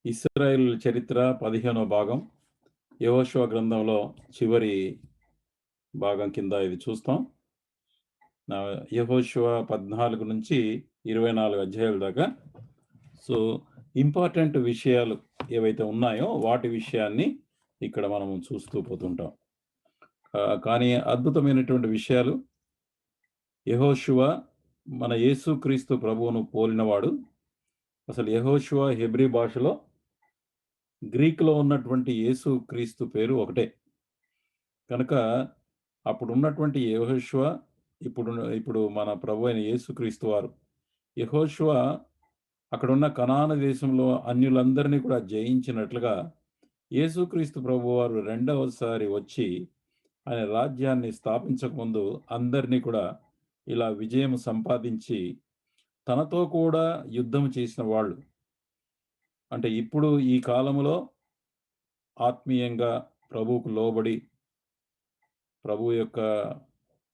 ఇశ్రాయేల్ చరిత్ర 15వ భాగం యెహోషువ గ్రంథంలో చివరి భాగం కింద ఇది చూస్తాం. యెహోషువ 14 నుంచి 24 అధ్యాయాల దాకా. సో ఇంపార్టెంట్ విషయాలు ఏవైతే ఉన్నాయో వాటి విషయాన్ని ఇక్కడ మనం చూస్తూ పోతుంటాం. కానీ అద్భుతమైనటువంటి విషయాలు. యెహోషువ మన యేసుక్రీస్తు ప్రభువును పోలినవాడు. అసలు యెహోషువ హెబ్రీ భాషలో గ్రీక్‌లో ఉన్నటువంటి యేసుక్రీస్తు పేరు ఒకటే. కనుక అప్పుడున్నటువంటి యెహోషువ ఇప్పుడు మన ప్రభువైన యేసుక్రీస్తు వారు. యెహోషువ అక్కడున్న కనాను దేశంలో అన్యులందరినీ కూడా జయించినట్లుగా యేసుక్రీస్తు ప్రభువారు రెండవసారి వచ్చి ఆయన రాజ్యాన్ని స్థాపించకముందు అందరినీ కూడా ఇలా విజయం సంపాదించి తనతో కూడా యుద్ధం చేసిన వాళ్ళు. అంటే ఇప్పుడు ఈ కాలములో ఆత్మీయంగా ప్రభువుకు లోబడి, ప్రభు యొక్క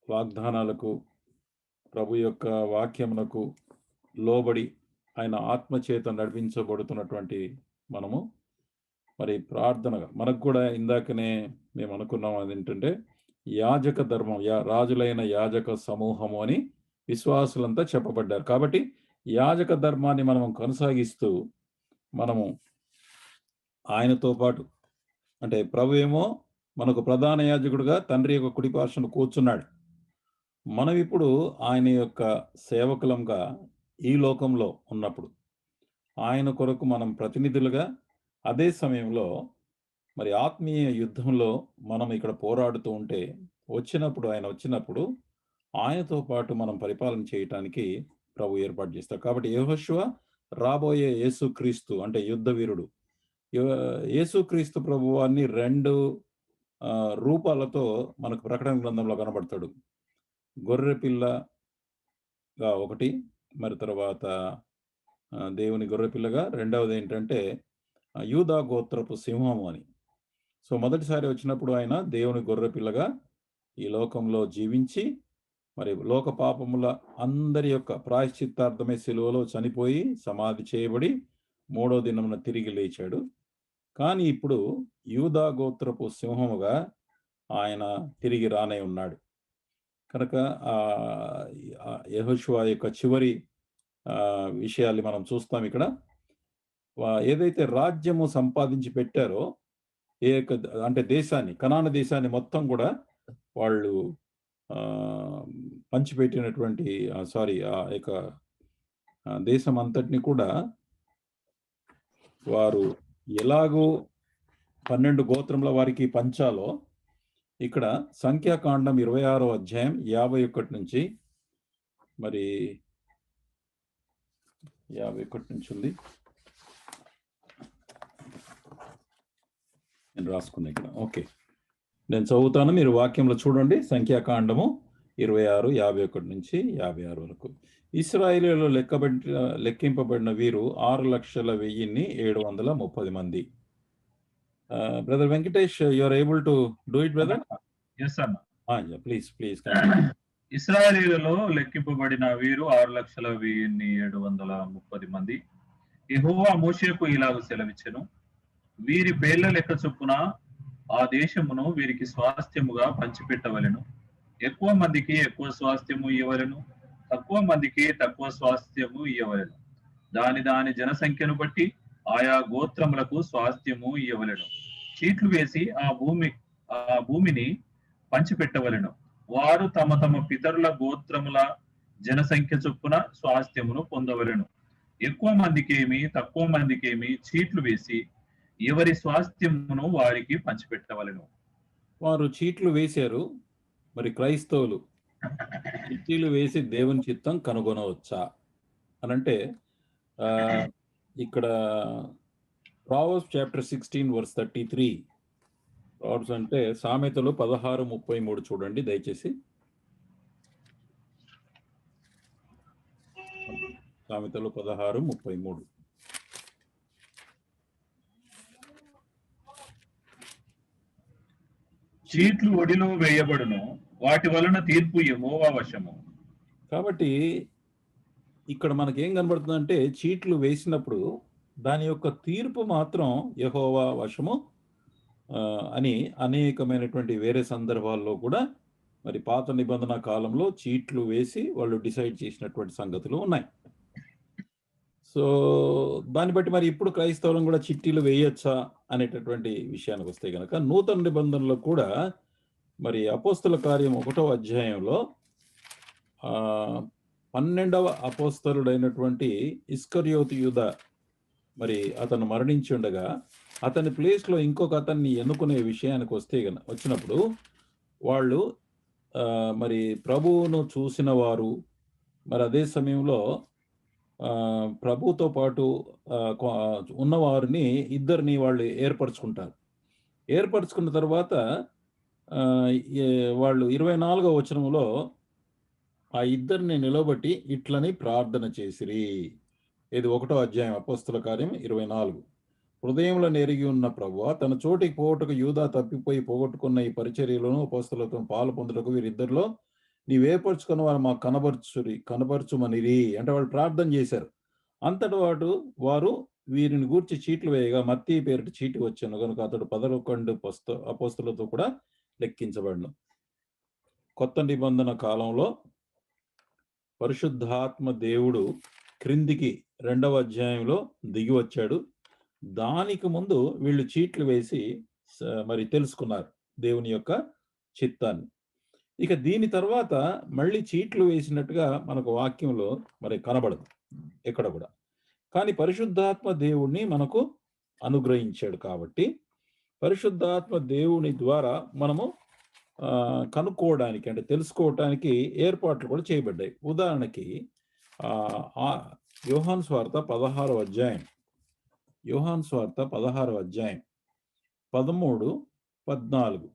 వాగ్దానాలకు, ప్రభు యొక్క వాక్యమునకు లోబడి ఆయన ఆత్మచేత నడిపించబడుతున్నటువంటి మనము మరి ప్రార్థనగా మనకు కూడా ఇందాకనే మేము అనుకున్నాం అదేంటంటే యాజక ధర్మం, రాజులైన యాజక సమూహము అని విశ్వాసులంతా చెప్పబడ్డారు. కాబట్టి యాజక ధర్మాన్ని మనం కొనసాగిస్తూ మనము ఆయనతో పాటు అంటే ప్రభు ఏమో మనకు ప్రధాన యాజకుడుగా తండ్రి యొక్క కుడిపార్శ్వన కూర్చున్నాడు. మనం ఇప్పుడు ఆయన యొక్క సేవకులంగా ఈ లోకంలో ఉన్నప్పుడు ఆయన కొరకు మనం ప్రతినిధులుగా, అదే సమయంలో మరి ఆత్మీయ యుద్ధంలో మనం ఇక్కడ పోరాడుతూ ఉంటే ఆయన వచ్చినప్పుడు ఆయనతో పాటు మనం పరిపాలన చేయటానికి ప్రభు ఏర్పాటు చేస్తారు. కాబట్టి యెహోషువ రాబోయే యేసుక్రీస్తు అంటే యుద్ధ వీరుడు. యేసుక్రీస్తు ప్రభువాన్ని 2 రూపాలతో మనకు ప్రకటన గ్రంథంలో కనబడతాడు. గొర్రె పిల్లగా ఒకటి, మరి తర్వాత దేవుని గొర్రె పిల్లగా, రెండవది ఏంటంటే యూదా గోత్రపు సింహము అని. సో మొదటిసారి వచ్చినప్పుడు ఆయన దేవుని గొర్రె పిల్లగా ఈ లోకంలో జీవించి మరి లోక పాపముల అందరి యొక్క ప్రాయశ్చిత్తార్థమే సిలువలో చనిపోయి సమాధి చేయబడి 3వ దినమున తిరిగి లేచాడు. కానీ ఇప్పుడు యూదా గోత్రపు సింహముగా ఆయన తిరిగి రానే ఉన్నాడు. కనుక యెహోషువ యొక్క చివరి విషయాల్ని మనం చూస్తాం ఇక్కడ. ఏదైతే రాజ్యము సంపాదించి పెట్టారో అంటే దేశాన్ని, కనాను దేశాన్ని మొత్తం కూడా వాళ్ళు పంచిపెట్టినటువంటి ఆ యొక్క దేశం అంతటిని కూడా వారు ఎలాగూ 12 గోత్రముల వారికి పంచాలో ఇక్కడ సంఖ్యాకాండం 26వ అధ్యాయం 51 నుంచి మరి 51 నుంచి ఉంది. నేను రాసుకున్నా ఇక్కడ. ఓకే, నేను చదువుతాను, మీరు వాక్యంలో చూడండి. సంఖ్యాకాండము 26, 51 నుంచి 56 వరకు. ఇశ్రాయేలీయులు లెక్కింపబడిన వీరు 6,01,730 మంది. Brother Venkatesh, you are able to do it brother? yes అన్న. ప్లీజ్ ఇశ్రాయేలీయులలో లెక్కింపబడిన వీరు 6,01,730 మంది. యెహోవా మోషేకు ఇలాగ సెలవిచ్చెను, వీరి పేర్ల లెక్క చొప్పున ఆ దేశమును వీరికి స్వాస్థ్యముగా పంచిపెట్టవలెను. ఎక్కువ మందికి ఎక్కువ స్వాస్థ్యము ఇవ్వవలెను, తక్కువ మందికి తక్కువ స్వాస్థ్యము ఇవ్వవలెను. దాని జనసంఖ్యను బట్టి ఆయా గోత్రములకు స్వాస్థ్యము ఇవ్వవలెను. చీట్లు వేసి ఆ భూమిని పంచిపెట్టవలెను. వారు తమ తమ పితరుల గోత్రముల జనసంఖ్య చొప్పున స్వాస్థ్యమును పొందవలెను. ఎక్కువ మందికేమి తక్కువ మందికేమి చీట్లు వేసి ఎవరి స్వాస్థ్యమును వారికి పంచిపెట్టవలెను. వారు చీట్లు వేశారు. మరి క్రైస్తవులు చీట్లు వేసి దేవుని చిత్తం కనుగొనవచ్చా అనంటే ఇక్కడ ప్రావర్బ్స్ చాప్టర్ 16 వర్స్ 33. ప్రావర్బ్స్ అంటే సామెతలు 16:33 చూడండి దయచేసి. సామెతలు 16:33. చీట్లు ఒడిలో వేయబడును, వాటి వలన తీర్పు యెహోవా వశము. కాబట్టి ఇక్కడ మనకేం కనబడుతుందంటే చీట్లు వేసినప్పుడు దాని యొక్క తీర్పు మాత్రం యెహోవా వశము అని అనేకమైనటువంటి వేరే సందర్భాల్లో కూడా మరి పాత నిబంధన కాలంలో చీట్లు వేసి వాళ్ళు డిసైడ్ చేసినటువంటి సంగతులు ఉన్నాయి. సో, దాన్ని బట్టి మరి ఇప్పుడు క్రైస్తవులం కూడా చిట్టీలు వేయొచ్చా అనేటటువంటి విషయానికి వస్తే గనక నూతన నిబంధనలో కూడా మరి అపోస్తల కార్యం 1వ అధ్యాయంలో 12వ అపోస్తలుడైనటువంటి ఇస్కరియోతు యూద మరి అతను మరణించి ఉండగా అతని ప్లేస్లో ఇంకొక అతన్ని ఎన్నుకునే విషయానికి వచ్చినప్పుడు వాళ్ళు మరి ప్రభువును చూసిన వారు మరి అదే సమయంలో ప్రభుతో పాటు ఉన్నవారిని ఇద్దరిని వాళ్ళు ఏర్పరచుకుంటారు. ఏర్పరచుకున్న తర్వాత వాళ్ళు 24వ వచనంలో ఆ ఇద్దరిని నిలబెట్టి ఇట్లని ప్రార్థన చేసిరి. ఇది 1వ అధ్యాయం అపోస్తల కార్యం 24. హృదయంలో నెరిగి ఉన్న ప్రభువా, తన చోటికి పోగొట్టుకు యూదా తప్పిపోయి పోగొట్టుకున్న ఈ పరిచర్యలోను అపోస్తలతో పాలు పొందుటకు వీరిద్దరిలో నీవేర్పరచుకున్న వారు మాకు కనబరచుమనిరి అంటే వాళ్ళు ప్రార్థన చేశారు. అంతటి వారు వీరిని గూర్చి చీట్లు వేయగా మత్తయి పేరిట చీటి వచ్చాను కనుక అతడు 11 అపోస్తలతో కూడా లెక్కించబడను. కొత్త నిబంధన కాలంలో పరిశుద్ధాత్మ దేవుడు క్రిందికి 2వ అధ్యాయంలో దిగి వచ్చాడు. దానికి ముందు వీళ్ళు చీట్లు వేసి మరి తెలుసుకున్నారు దేవుని యొక్క చిత్తాన్ని. ఇక దీని తర్వాత మళ్ళీ చీట్లు వేసినట్టుగా మనకు వాక్యంలో మరి కనబడదు ఎక్కడ కూడా. కానీ పరిశుద్ధాత్మ దేవుణ్ణి మనకు అనుగ్రహించాడు కాబట్టి పరిశుద్ధాత్మ దేవుని ద్వారా మనము కనుక్కోవడానికి అంటే తెలుసుకోవటానికి ఏర్పాట్లు కూడా చేయబడ్డాయి. ఉదాహరణకి యోహాను స్వార్త 16వ అధ్యాయం 13, 14.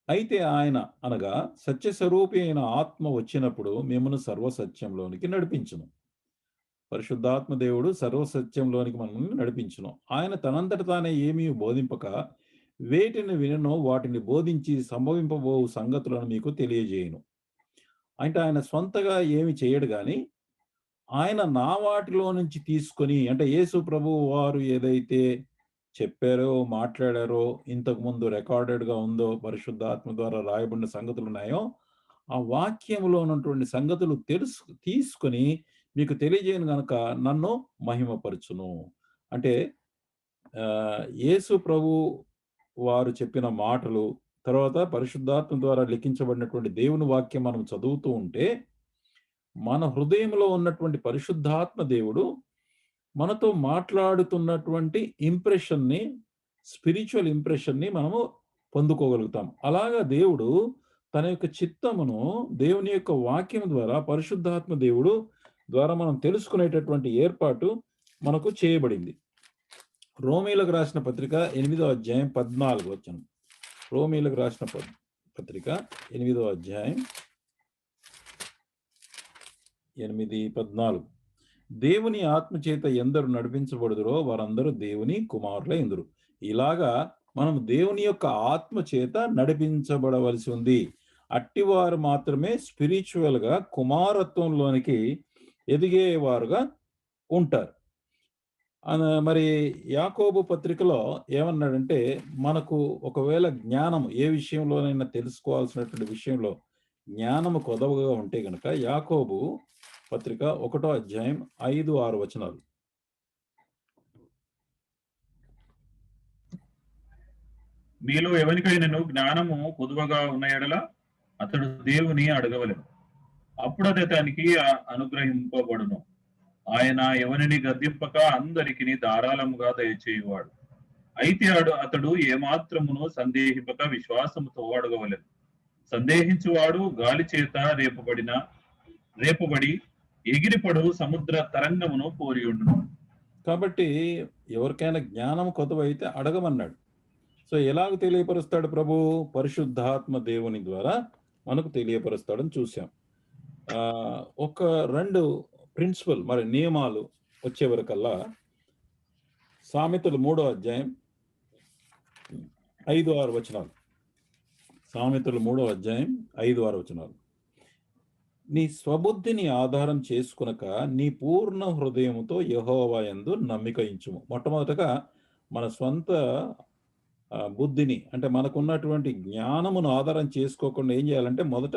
అయితే ఆయన అనగా సత్యస్వరూపి అయిన ఆత్మ వచ్చినప్పుడు మిమ్మల్ని సర్వసత్యంలోనికి నడిపించును. పరిశుద్ధాత్మ దేవుడు సర్వసత్యంలోనికి మనల్ని నడిపించును. ఆయన తనంతట తానే ఏమీ బోధింపక వేటిని విననో వాటిని బోధించి సంభవింపబో సంగతులను మీకు తెలియజేయును. అంటే ఆయన స్వంతగా ఏమి చేయడు కానీ ఆయన నా వాటిలో నుంచి తీసుకొని అంటే యేసు ప్రభువు వారు ఏదైతే చెప్పారో మాట్లాడారో ఇంతకుముందు రికార్డెడ్గా ఉందో పరిశుద్ధాత్మ ద్వారా రాయబడిన సంగతులు ఉన్నాయో ఆ వాక్యంలో ఉన్నటువంటి సంగతులు తీసుకొని మీకు తెలియజేయను గనక నన్ను మహిమపరచును. అంటే యేసు ప్రభు వారు చెప్పిన మాటలు తర్వాత పరిశుద్ధాత్మ ద్వారా లిఖించబడినటువంటి దేవుని వాక్యం మనం చదువుతూ ఉంటే మన హృదయంలో ఉన్నటువంటి పరిశుద్ధాత్మ దేవుడు మనతో మాట్లాడుతున్నటువంటి ఇంప్రెషన్ని స్పిరిచువల్ ఇంప్రెషన్ని మనము పొందుకోగలుగుతాం. అలాగా దేవుడు తన యొక్క చిత్తమును దేవుని యొక్క వాక్యం ద్వారా పరిశుద్ధాత్మ దేవుడు ద్వారా మనం తెలుసుకునేటటువంటి ఏర్పాటు మనకు చేయబడింది. రోమీలకు రాసిన పత్రిక 8వ అధ్యాయం 14 వచనం. రోమీలకు రాసిన పత్రిక 8వ అధ్యాయం 8:14. దేవుని ఆత్మచేత ఎందరు నడిపించబడుదురో వారందరూ దేవుని కుమారులై ఉందురు. ఇలాగా మనం దేవుని యొక్క ఆత్మ చేత నడిపించబడవలసి ఉంది. అట్టివారు మాత్రమే స్పిరిచువల్ గా కుమారత్వంలోనికి ఎదిగేవారుగా ఉంటారు. మరి యాకోబు పత్రికలో ఏమన్నాడంటే మనకు ఒకవేళ జ్ఞానం ఏ విషయంలోనైనా తెలుసుకోవాల్సినటువంటి విషయంలో జ్ఞానము కొదవగా ఉంటే గనక యాకోబు పత్రిక 1వ అధ్యాయం 5-6 వచనాలు. మీలో ఎవరికైనా జ్ఞానము కొదువగా ఉన్న ఎడల అతడు దేవుని అడగవలెను, అప్పుడు అది అతనికి అనుగ్రహింపబడును. ఆయన ఎవరిని గద్దింపక అందరికి ధారాళముగా దయచేయువాడు. అయితే అతడు ఏమాత్రమును సందేహింపక విశ్వాసముతో అడగవలెను. సందేహించువాడు గాలి చేత రేపబడి ఎగిరిపడు సముద్ర తరంగమును పోరి ఉండును. కాబట్టి ఎవరికైనా జ్ఞానం కొదవైతే అడగమన్నాడు. సో ఎలాగ తెలియపరుస్తాడు ప్రభు? పరిశుద్ధాత్మ దేవుని ద్వారా మనకు తెలియపరుస్తాడని చూసాం. ఒక 2 ప్రిన్సిపల్ మరి నియమాలు వచ్చే వరకల్లా సామెతలు 3వ అధ్యాయం 5-6 వచనాలు. సామెతలు 3వ అధ్యాయం 5-6 వచనాలు. నీ స్వబుద్ధిని ఆధారం చేసుకొనక నీ పూర్ణ హృదయముతో యెహోవా యందు నమ్మిక ఉంచుము. మొట్టమొదటగా మన స్వంత బుద్ధిని, అంటే మనకున్నటువంటి జ్ఞానమును ఆధారం చేసుకోకుండా ఏం చేయాలంటే, మొదట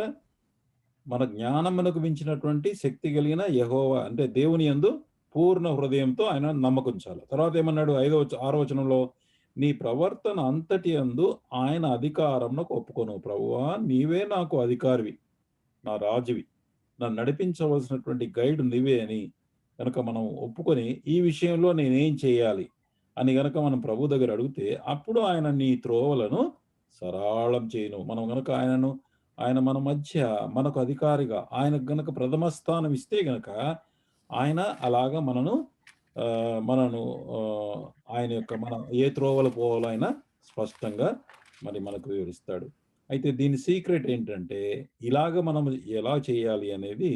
మన జ్ఞానమునకు మించినటువంటి శక్తి కలిగిన యెహోవా అంటే దేవుని యందు పూర్ణ హృదయంతో ఆయన నమ్మకుంచాలి. తర్వాత ఏమన్నాడు 6వ వచనంలో, నీ ప్రవర్తన అంతటి యందు ఆయన అధికారమునకు ఒప్పుకొను. ప్రభువా, నీవే నాకు అధికారివి, నా రాజువి, నన్ను నడిపించవలసినటువంటి గైడ్ నీవే అని గనక మనం ఒప్పుకొని, ఈ విషయంలో నేనేం చేయాలి అని గనక మనం ప్రభు దగ్గర అడిగితే, అప్పుడు ఆయన నీ త్రోవలను సరళం చేయును. మనం గనక ఆయన మన మధ్య మనకు అధికారిగా ఆయనకు గనక ప్రథమ స్థానం ఇస్తే గనక ఆయన అలాగా మనను ఆయన యొక్క మనం ఏ త్రోవలు పోవాలో ఆయన స్పష్టంగా మరి మనకు వివరిస్తాడు. అయితే దీని సీక్రెట్ ఏంటంటే, ఇలాగ మనం ఎలా చేయాలి అనేది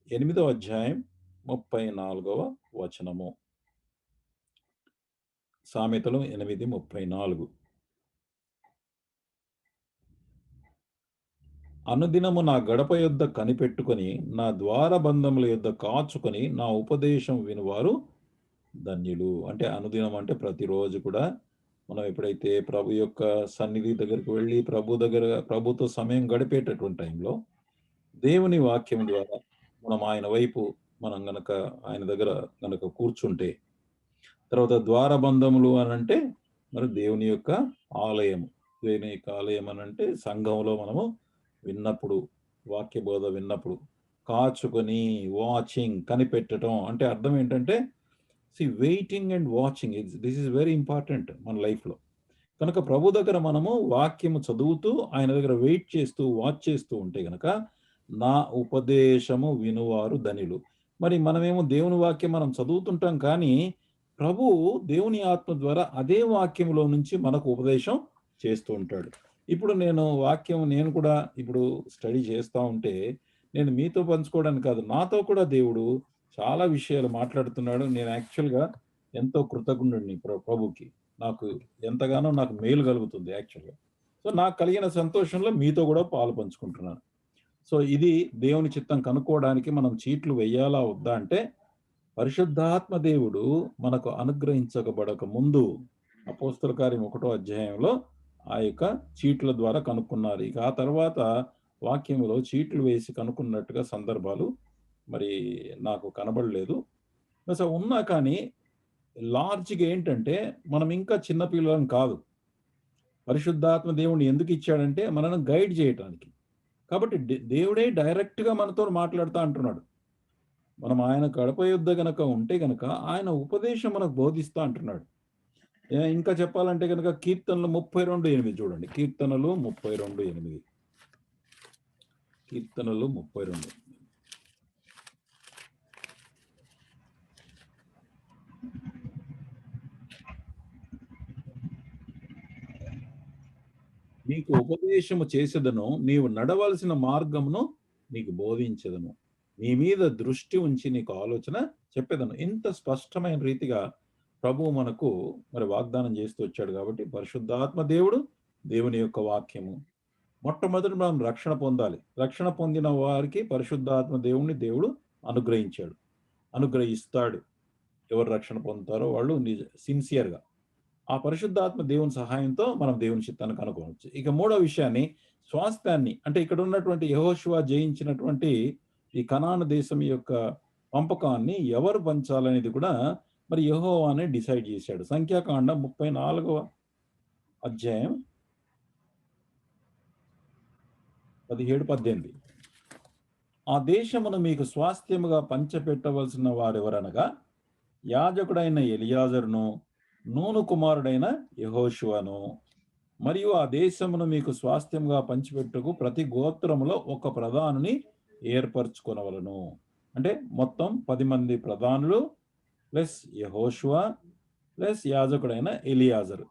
8వ అధ్యాయం 34వ వచనము. సామెతలు 8:34. అనుదినము నా గడప యొద్ద కనిపెట్టుకొని, నా ద్వారబంధముల యొద్ద కాచుకొని, నా ఉపదేశం వినువారు ధన్యులు. అంటే అనుదినం అంటే ప్రతిరోజు కూడా మనం ఎప్పుడైతే ప్రభు యొక్క సన్నిధి దగ్గరికి వెళ్ళి ప్రభుతో సమయం గడిపేటటువంటి టైంలో దేవుని వాక్యం ద్వారా మనం ఆయన వైపు మనం గనక ఆయన దగ్గర గనక కూర్చుంటే, తర్వాత ద్వారబంధములు అనంటే మరి దేవుని యొక్క ఆలయము. దేవుని యొక్క ఆలయం అనంటే సంఘంలో మనము విన్నప్పుడు, వాక్య బోధ విన్నప్పుడు కాచుకొని, వాచింగ్, కనిపెట్టడం అంటే అర్థం ఏంటంటే, waiting and watching, this is very important మన లైఫ్లో. కనుక ప్రభు దగ్గర మనము వాక్యము చదువుతూ ఆయన దగ్గర వెయిట్ చేస్తూ వాచ్ చేస్తూ ఉంటే గనక, నా ఉపదేశము వినువారు ధన్యులు. మరి మనమేమో దేవుని వాక్యం మనం చదువుతుంటాం, కానీ ప్రభు దేవుని ఆత్మ ద్వారా అదే వాక్యంలో నుంచి మనకు ఉపదేశం చేస్తూ ఉంటాడు. ఇప్పుడు నేను కూడా ఇప్పుడు స్టడీ చేస్తూ ఉంటే, నేను మీతో పంచుకోవడానికి కాదు, నాతో కూడా దేవుడు చాలా విషయాలు మాట్లాడుతున్నాడు. నేను యాక్చువల్గా ఎంతో కృతజ్ఞుడిని ప్రభుకి. ఎంతగానో నాకు మేలు కలుగుతుంది యాక్చువల్గా. సో నాకు కలిగిన సంతోషంలో మీతో కూడా పాలు పంచుకుంటున్నాను. సో ఇది దేవుని చిత్తం కనుక్కోవడానికి మనం చీట్లు వెయ్యాలా వద్దా అంటే, పరిశుద్ధాత్మ దేవుడు మనకు అనుగ్రహించబడక ముందు అపోస్తల కార్యం 1వ అధ్యాయంలో ఆ యొక్క చీట్ల ద్వారా కనుక్కున్నారు. ఇక ఆ తర్వాత వాక్యంలో చీట్లు వేసి కనుక్కున్నట్టుగా సందర్భాలు మరి నాకు కనబడలేదు. సో ఉన్నా కానీ లార్జ్గా ఏంటంటే, మనం ఇంకా చిన్నపిల్లలం కాదు. పరిశుద్ధాత్మ దేవుడిని ఎందుకు ఇచ్చాడంటే మనల్ని గైడ్ చేయటానికి. కాబట్టి దేవుడే డైరెక్ట్గా మనతో మాట్లాడుతూ అంటున్నాడు. మనం ఆయన గడప యొద్ద గనక ఉంటే గనక ఆయన ఉపదేశం మనకు బోధిస్తా అంటున్నాడు. ఇంకా చెప్పాలంటే కనుక కీర్తనలు 32:8 చూడండి. కీర్తనలు 32:8. కీర్తనలు 32. నీకు ఉపదేశము చేసేదను, నీవు నడవలసిన మార్గమును నీకు బోధించదను, నీ మీద దృష్టి ఉంచి నీకు ఆలోచన చెప్పేదను. ఇంత స్పష్టమైన రీతిగా ప్రభువు మనకు మరి వాగ్దానం చేస్తూ వచ్చాడు. కాబట్టి పరిశుద్ధాత్మ దేవుడు, దేవుని యొక్క వాక్యము, మొట్టమొదటి మనం రక్షణ పొందాలి. రక్షణ పొందిన వారికి పరిశుద్ధాత్మ దేవుణ్ణి దేవుడు అనుగ్రహిస్తాడు. ఎవరు రక్షణ పొందుతారో వాళ్ళు సిన్సియర్గా ఆ పరిశుద్ధాత్మ దేవుని సహాయంతో మనం దేవుని చిత్తాన్ని కనుక్కోవచ్చు. ఇక మూడో విషయాన్ని, స్వాస్థ్యాన్ని, అంటే ఇక్కడ ఉన్నటువంటి యెహోషువ జయించినటువంటి ఈ కనాను దేశం యొక్క పంపకాన్ని ఎవరు పంచాలనేది కూడా మరి యెహోవానే డిసైడ్ చేశాడు. సంఖ్యాకాండం 34వ అధ్యాయం 17-18. ఆ దేశమును మీకు స్వాస్థ్యముగా పంచపెట్టవలసిన వారెవరనగా, యాజకుడైన ఎలియాజరును, నూను కుమారుడైన యెహోషువను, మరియు ఆ దేశమును మీకు స్వాస్థ్యంగా పంచిపెట్టుకు ప్రతి గోత్రములో ఒక ప్రధానుని ఏర్పరచుకొనవలను. అంటే మొత్తం 10 మంది ప్రధానులు ప్లస్ యెహోషువ ప్లస్ యాజకుడైన ఎలియాజరు.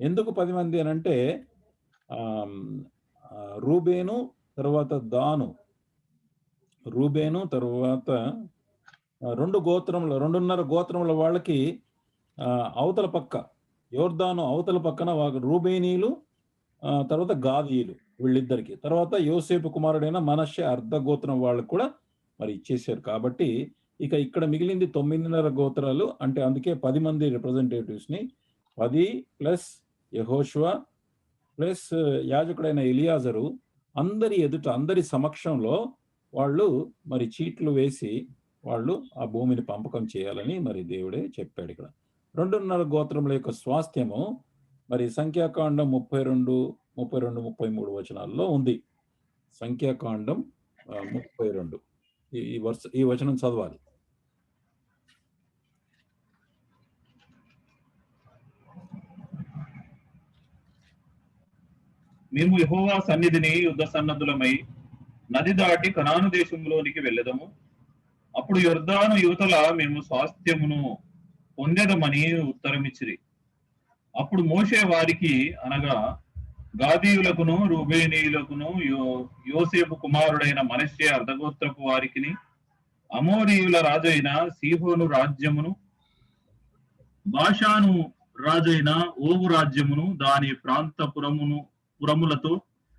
ఎందుకు 10 మంది అని అంటే, రూబేను తర్వాత దాను, రూబేను తర్వాత 2.5 గోత్రముల వాళ్ళకి అవతల పక్క యోర్దాను అవతల పక్కన రూబేనీలు, తర్వాత గాదీయులు, వీళ్ళిద్దరికి. తర్వాత యోసేపు కుమారుడైన మనష్షే అర్ధగోత్రం వాళ్ళకి కూడా మరి ఇచ్చేశారు. కాబట్టి ఇక ఇక్కడ మిగిలింది 9.5 గోత్రాలు. అంటే అందుకే 10 మంది రిప్రజెంటేటివ్స్‌ని 10 ప్లస్ యెహోషువ ప్లస్ యాజకుడైన ఎలియాజరు అందరి ఎదుట, అందరి సమక్షంలో వాళ్ళు మరి చీట్లు వేసి వాళ్ళు ఆ భూమిని పంపకం చేయాలని మరి దేవుడే చెప్పాడిక్కడ. 2.5 గోత్రముల యొక్క స్వాస్థ్యము మరి సంఖ్యాకాండం 32, 33 వచనాల్లో ఉంది. సంఖ్యాకాండం 32 ఈ వచనం చదవాలి. మేము యెహోవా సన్నిధిని యుద్ధ సన్నద్ధులమై నది దాటి కనాను దేశంలోనికి వెళ్ళెదము. అప్పుడు యొర్దాను యువతల మేము స్వాస్థ్యమును పొందెదమని ఉత్తరమిచ్చిరి. అప్పుడు మోషే వారికి, అనగా గాదీయులకును రూబేనీయులకును యోసేపు కుమారుడైన మనష్షే అర్ధగోత్రపు వారికిని అమోరీయుల రాజైన సీహోను రాజ్యమును, బాషాను రాజైన ఓగు రాజ్యమును దాని ప్రాంత పురములతో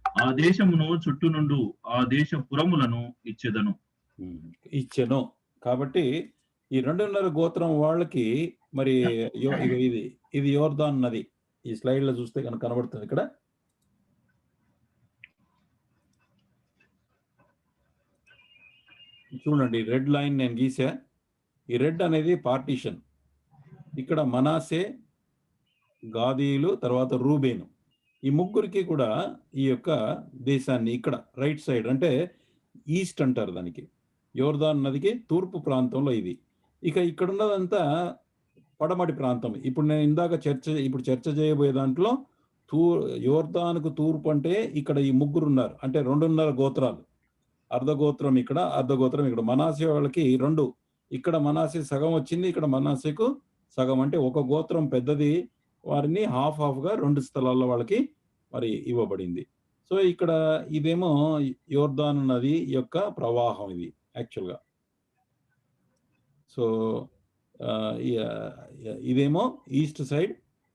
ఆ దేశమును చుట్టూ నుండు ఆ దేశ పురములను ఇచ్చెదను. ఇచ్చెను. కాబట్టి ఈ 2.5 గోత్రం వాళ్ళకి మరి ఇది యోర్దాన్ నది. ఈ స్లైడ్ లో చూస్తే కనుక కనబడుతుంది ఇక్కడ. చూడండి, రెడ్ లైన్ నేను గీసా. ఈ రెడ్ అనేది పార్టీషన్. ఇక్కడ మనాసే, గాదీయులు, తర్వాత రూబేను, ఈ ముగ్గురికి కూడా ఈ యొక్క దేశాన్ని ఇక్కడ రైట్ సైడ్ అంటే ఈస్ట్ అంటారు దానికి, యోర్దాన్ నదికి తూర్పు ప్రాంతంలో ఇది. ఇక ఇక్కడ ఉన్నదంతా పడమటి ప్రాంతం. ఇప్పుడు నేను ఇందాక చర్చ చేయబోయే దాంట్లో యోర్దానుకు తూర్పు అంటే ఇక్కడ ఈ ముగ్గురు ఉన్నారు. అంటే 2.5 గోత్రాలు, అర్ధగోత్రం ఇక్కడ, అర్ధగోత్రం ఇక్కడ. మనాసే వాళ్ళకి 2, ఇక్కడ మనాసే సగం వచ్చింది, ఇక్కడ మనాసేకు సగం. అంటే ఒక గోత్రం పెద్దది, వారిని హాఫ్ గా 2 స్థలాల్లో వాళ్ళకి మరి ఇవ్వబడింది. సో ఇక్కడ ఇదేమో యోర్దాను నది యొక్క ప్రవాహం ఇది యాక్చువల్గా. సో ఇదేమో ఈస్ట్ సైడ్,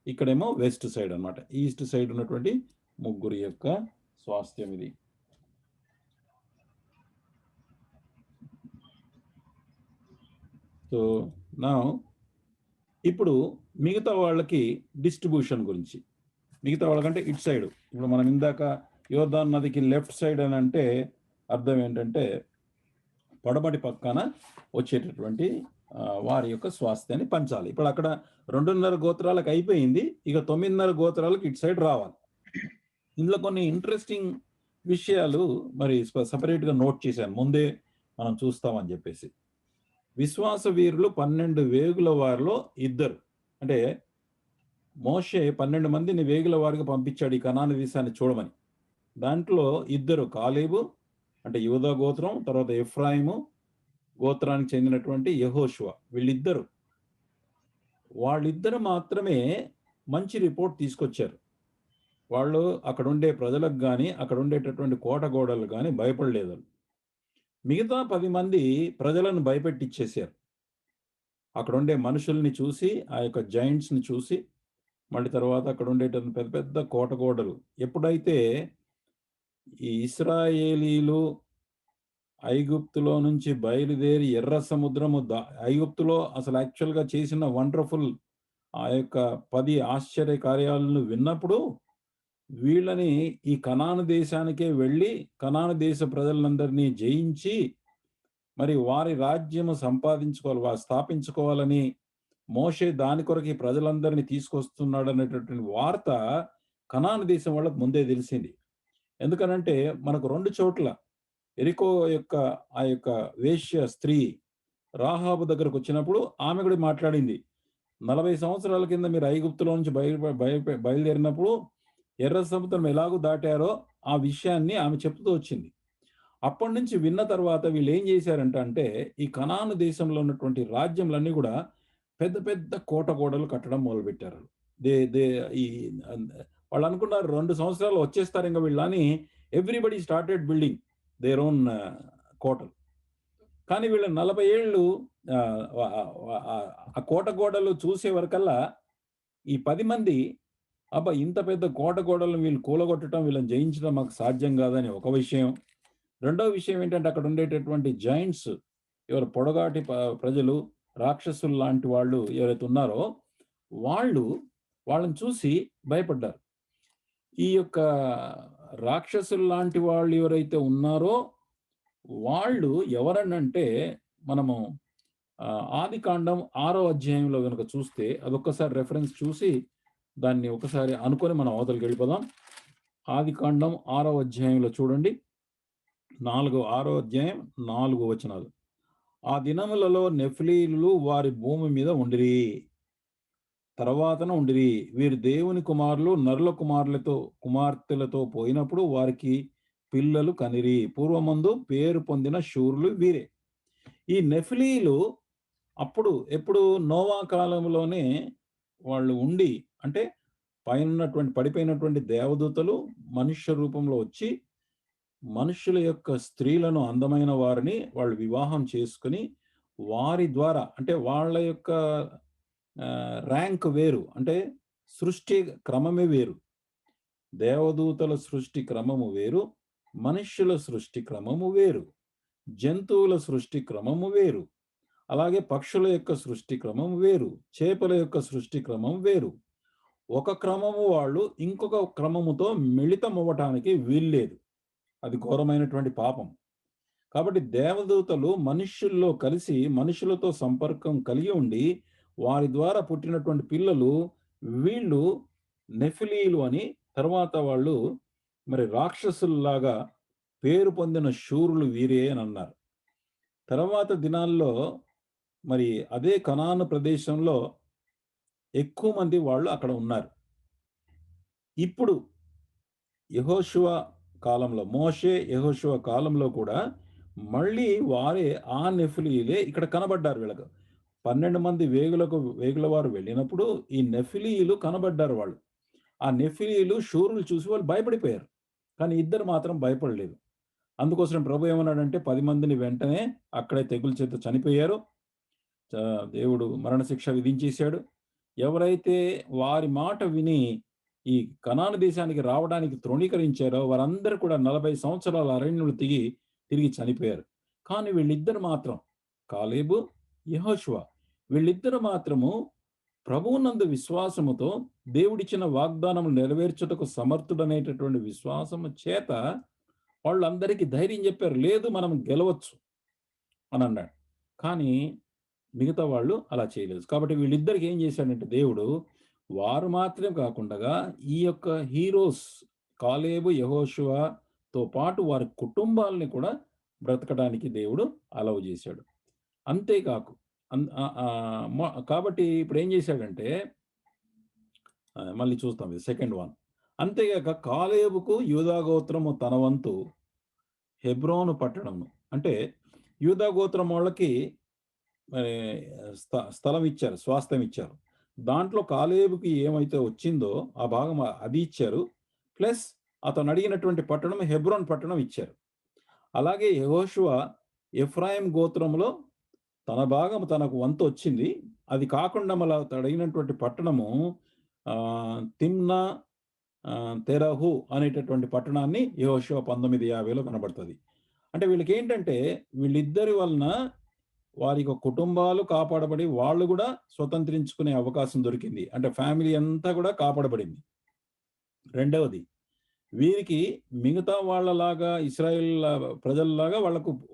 ఇక్కడేమో వెస్ట్ సైడ్ అన్నమాట. ఈస్ట్ సైడ్ ఉన్నటువంటి ముగ్గురు యొక్క స్వాస్థ్యం ఇది. సో నా ఇప్పుడు మిగతా వాళ్ళకి డిస్ట్రిబ్యూషన్ గురించి, మిగతా వాళ్ళకంటే ఇటు సైడ్, ఇప్పుడు మనం ఇందాక యోర్దాన్ నదికి లెఫ్ట్ సైడ్ అని అంటే అర్థం ఏంటంటే పడమటి పక్కన వచ్చేటటువంటి వారి యొక్క స్వాస్థ్యాన్ని పంచాలి. ఇప్పుడు అక్కడ 2.5 గోత్రాలకు అయిపోయింది, ఇక 9.5 గోత్రాలకు ఇటు సైడ్ రావాలి. ఇందులో కొన్ని ఇంట్రెస్టింగ్ విషయాలు మరి సపరేట్ గా నోట్ చేశాను, ముందే మనం చూస్తామని చెప్పేసి. విశ్వాస వీరులు 12 వేగుల వారిలో 2, అంటే మోషే 12 మందిని వేగుల వారిగా పంపించాడు ఈ కనాను దేశాన్ని చూడమని. దాంట్లో 2 కాలేబు అంటే యూదా గోత్రం, తర్వాత ఎఫ్రాయిము గోత్రానికి చెందినటువంటి యెహోషువ, వాళ్ళిద్దరు మాత్రమే మంచి రిపోర్ట్ తీసుకొచ్చారు. వాళ్ళు అక్కడ ఉండే ప్రజలకు కానీ అక్కడ ఉండేటటువంటి కోట గోడలు కానీ భయపడలేదు. మిగతా 10 మంది ప్రజలను భయపెట్టిచ్చేశారు. అక్కడ ఉండే మనుషుల్ని చూసి, ఆ యొక్క జైంట్స్ని చూసి, మళ్ళీ తర్వాత అక్కడ ఉండేటటువంటి పెద్ద పెద్ద కోట గోడలు. ఎప్పుడైతే ఈ ఇశ్రాయేలీలు ఐగుప్తులో నుంచి బయలుదేరి ఎర్ర సముద్రము ఐగుప్తులో అసలు యాక్చువల్గా చేసిన వండర్ఫుల్ ఆ యొక్క 10 ఆశ్చర్య కార్యాలను విన్నప్పుడు వీళ్ళని ఈ కనాను దేశానికే వెళ్ళి కనాను దేశ ప్రజలందరినీ జయించి మరి వారి రాజ్యము వారు స్థాపించుకోవాలని మోషే దాని కొరకు ఈ ప్రజలందరినీ తీసుకొస్తున్నాడు అనేటటువంటి వార్త కనాను దేశం వాళ్ళకు ముందే తెలిసింది. ఎందుకనంటే మనకు 2 చోట్ల ఎరికో యొక్క ఆ యొక్క వేశ్య స్త్రీ రాహాబు దగ్గరకు వచ్చినప్పుడు ఆమె కూడా మాట్లాడింది, 40 సంవత్సరాల కింద మీరు ఐగుప్తులో నుంచి బయలుదేరినప్పుడు ఎర్ర సముద్రం ఎలాగూ దాటారో ఆ విషయాన్ని ఆమె చెప్తూ వచ్చింది. అప్పటి నుంచి విన్న తర్వాత వీళ్ళు ఏం చేశారంట అంటే ఈ కనాను దేశంలో ఉన్నటువంటి రాజ్యములన్నీ కూడా పెద్ద పెద్ద కోట గోడలు కట్టడం మొదలుపెట్టారు. వాళ్ళు అనుకున్నారు 2 సంవత్సరాలు వచ్చేస్తారు ఇంకా వీళ్ళని. Everybody started building their own కోటలు. కానీ వీళ్ళు 40 ఏళ్ళు ఆ కోట గోడలు చూసే వరకల్లా ఈ 10 మంది అబ్బా! ఇంత పెద్ద కోట గోడలను వీళ్ళు కూలగొట్టడం, వీళ్ళని జయించడం మాకు సాధ్యం కాదని ఒక విషయం. రెండో విషయం ఏంటంటే అక్కడ ఉండేటటువంటి జైంట్స్ ఎవరు పొడగాటి ప్రజలు, రాక్షసులు లాంటి వాళ్ళు ఎవరైతే ఉన్నారో వాళ్ళు వాళ్ళని చూసి భయపడ్డారు. ఈ యొక్క రాక్షసులు లాంటి వాళ్ళు ఎవరైతే ఉన్నారో వాళ్ళు ఎవరనంటే మనము ఆదికాండం 6వ అధ్యాయంలో గనుక చూస్తే అదొక్కసారి రెఫరెన్స్ చూసి దాన్ని ఒకసారి అనుకొని మనం అవతలకి వెళ్ళిపోదాం. ఆదికాండం 6వ అధ్యాయంలో చూడండి. 6వ అధ్యాయం 4 వచనాలు. ఆ దినములలో నెఫ్లీలు వారి భూమి మీద ఉండిరి. తర్వాతన ఉండిరి. వీరు దేవుని కుమారులు నరుల కుమార్తెలతో పోయినప్పుడు వారికి పిల్లలు కనిరి. పూర్వమందు పేరు పొందిన శూరులు వీరే. ఈ నెఫ్లీలు ఎప్పుడు నోవా కాలంలోనే వాళ్ళు ఉండి, అంటే పడిపోయినటువంటి దేవదూతలు మనుష్య రూపంలో వచ్చి మనుషుల యొక్క స్త్రీలను, అందమైన వారిని వాళ్ళు వివాహం చేసుకుని వారి ద్వారా, అంటే వాళ్ళ యొక్క ర్యాంక్ వేరు, అంటే సృష్టి క్రమమే వేరు. దేవదూతల సృష్టి క్రమము వేరు, మనుష్యుల సృష్టి క్రమము వేరు, జంతువుల సృష్టి క్రమము వేరు, అలాగే పక్షుల యొక్క సృష్టి క్రమం వేరు, చేపల యొక్క సృష్టి క్రమం వేరు. ఒక క్రమము వాళ్ళు ఇంకొక క్రమముతో మిళితమవ్వటానికి వీల్లేదు. అది ఘోరమైనటువంటి పాపం. కాబట్టి దేవదూతలు మనుష్యుల్లో కలిసి మనుషులతో సంపర్కం కలిగి ఉండి వారి ద్వారా పుట్టినటువంటి పిల్లలు వీళ్ళు నెఫిలీలు అని, తర్వాత వాళ్ళు మరి రాక్షసుల్లాగా పేరు పొందిన శూరులు వీరే అని అన్నారు. తర్వాత దినాల్లో మరి అదే కనాను ప్రదేశంలో ఎక్కువ మంది వాళ్ళు అక్కడ ఉన్నారు. ఇప్పుడు యెహోషువ కాలంలో, మోషే యెహోషువ కాలంలో కూడా మళ్ళీ వారే ఆ నెఫిలీలే ఇక్కడ కనబడ్డారు వీళ్ళకు. 12 మంది వేగుల వారు వెళ్ళినప్పుడు ఈ నెఫిలీలు కనబడ్డారు వాళ్ళు. ఆ నెఫిలీలు శూరులు చూసి వాళ్ళు భయపడిపోయారు. కానీ ఇద్దరు మాత్రం భయపడలేదు. అందుకోసం ప్రభు ఏమన్నాడంటే 10 మందిని వెంటనే అక్కడే తెగులు చేత చనిపోయారు. దేవుడు మరణశిక్ష విధించేశాడు. ఎవరైతే వారి మాట విని ఈ కనాను దేశానికి రావడానికి తృణీకరించారో వారందరూ కూడా 40 సంవత్సరాల అరణ్యంలో తిరిగి చనిపోయారు. కానీ వీళ్ళిద్దరు మాత్రం, కాలేబు, యెహోషువ, వీళ్ళిద్దరు మాత్రము ప్రభువునందు విశ్వాసముతో దేవుడిచ్చిన వాగ్దానం నెరవేర్చుటకు సమర్థుడనేటటువంటి విశ్వాసము చేత వాళ్ళందరికీ ధైర్యం చెప్పారు. లేదు, మనం గెలవచ్చు అని అన్నాడు. కానీ మిగతా వాళ్ళు అలా చేయలేదు. కాబట్టి వీళ్ళిద్దరికి ఏం చేశాడంటే దేవుడు, వారు మాత్రమే కాకుండా ఈ యొక్క హీరోస్ కాలేబు, యెహోషువతో పాటు వారి కుటుంబాలని కూడా బ్రతకడానికి దేవుడు అలౌ చేశాడు. అంతేకాకు కాబట్టి ఇప్పుడు ఏం చేశాడంటే మళ్ళీ చూస్తాం ఇది సెకండ్ వన్. అంతేగాక కాలేబుకు యూదా గోత్రము తన వంతు హెబ్రోను పట్టణము, అంటే యూదా గోత్రం వాళ్ళకి స్థలం ఇచ్చారు, స్వాస్థ్యం ఇచ్చారు. దాంట్లో కాలేబుకి ఏమైతే వచ్చిందో ఆ భాగం అది ఇచ్చారు. ప్లస్ అతను అడిగినటువంటి పట్టణం హెబ్రోన్ పట్టణం ఇచ్చారు. అలాగే యెహోషువ ఎఫ్రాయిం గోత్రంలో తన భాగం తనకు వంతు వచ్చింది. అది కాకుండా మళ్ళీ అడిగినటువంటి పట్టణము తిమ్నా తెరహు అనేటటువంటి పట్టణాన్ని యెహోషువ 1950లో కనబడుతుంది. అంటే వీళ్ళకి ఏంటంటే వీళ్ళిద్దరి వలన వారి కుటుంబాలు కాపాడబడి వాళ్ళు కూడా స్వతంత్రించుకునే అవకాశం దొరికింది. అంటే ఫ్యామిలీ అంతా కూడా కాపాడబడింది. రెండవది, వీరికి మిగతా వాళ్ళలాగా ఇశ్రాయేల్ ప్రజల్లాగా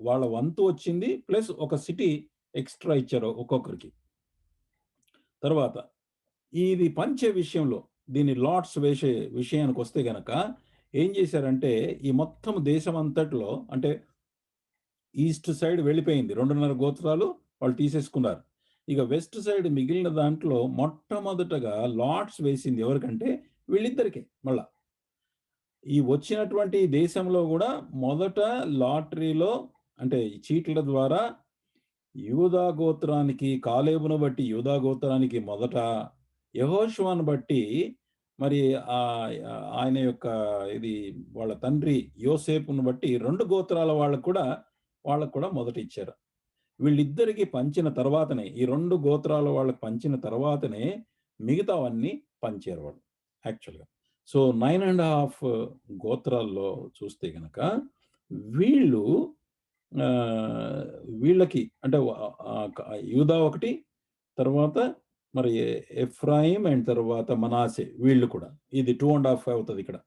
వాళ్ళ వంతు వచ్చింది. ప్లస్ ఒక సిటీ ఎక్స్ట్రా ఇచ్చారు ఒక్కొక్కరికి. తర్వాత ఇది పంచే విషయంలో, దీని లాట్స్ వేసే విషయానికి వస్తే గనక ఏం చేశారంటే ఈ మొత్తం దేశం అంతట్లో, అంటే ఈస్ట్ సైడ్ వెళ్ళిపోయింది, 2.5 గోత్రాలు వాళ్ళు తీసేసుకున్నారు. ఇక వెస్ట్ సైడ్ మిగిలిన దాంట్లో మొట్టమొదటగా లాట్స్ వేసింది ఎవరికంటే వీళ్ళిద్దరికే. మళ్ళా ఈ వచ్చినటువంటి దేశంలో కూడా మొదట లాటరీలో, అంటే చీట్ల ద్వారా యూదా గోత్రానికి, కాలేబును బట్టి యూదా గోత్రానికి మొదట, యెహోషువను బట్టి మరి ఆయన యొక్క ఇది వాళ్ళ తండ్రి యోసేపును బట్టి 2 గోత్రాల వాళ్ళకు కూడా మొదట ఇచ్చారు. వీళ్ళిద్దరికి పంచిన తర్వాతనే, ఈ 2 గోత్రాల వాళ్ళకి పంచిన తర్వాతనే మిగతావన్నీ పంచారు వాళ్ళు. యాక్చువల్‌గా. సో, 9½ గోత్రాల్లో చూస్తే గనక వీళ్ళు ఆహ్, వీళ్ళకి అంటే యూదా ఒకటి, తర్వాత మరి ఎఫ్రాయిం అండ్ తర్వాత మనాసే వీళ్ళు కూడా. ఇది 2½ అవుతదిక్కడ.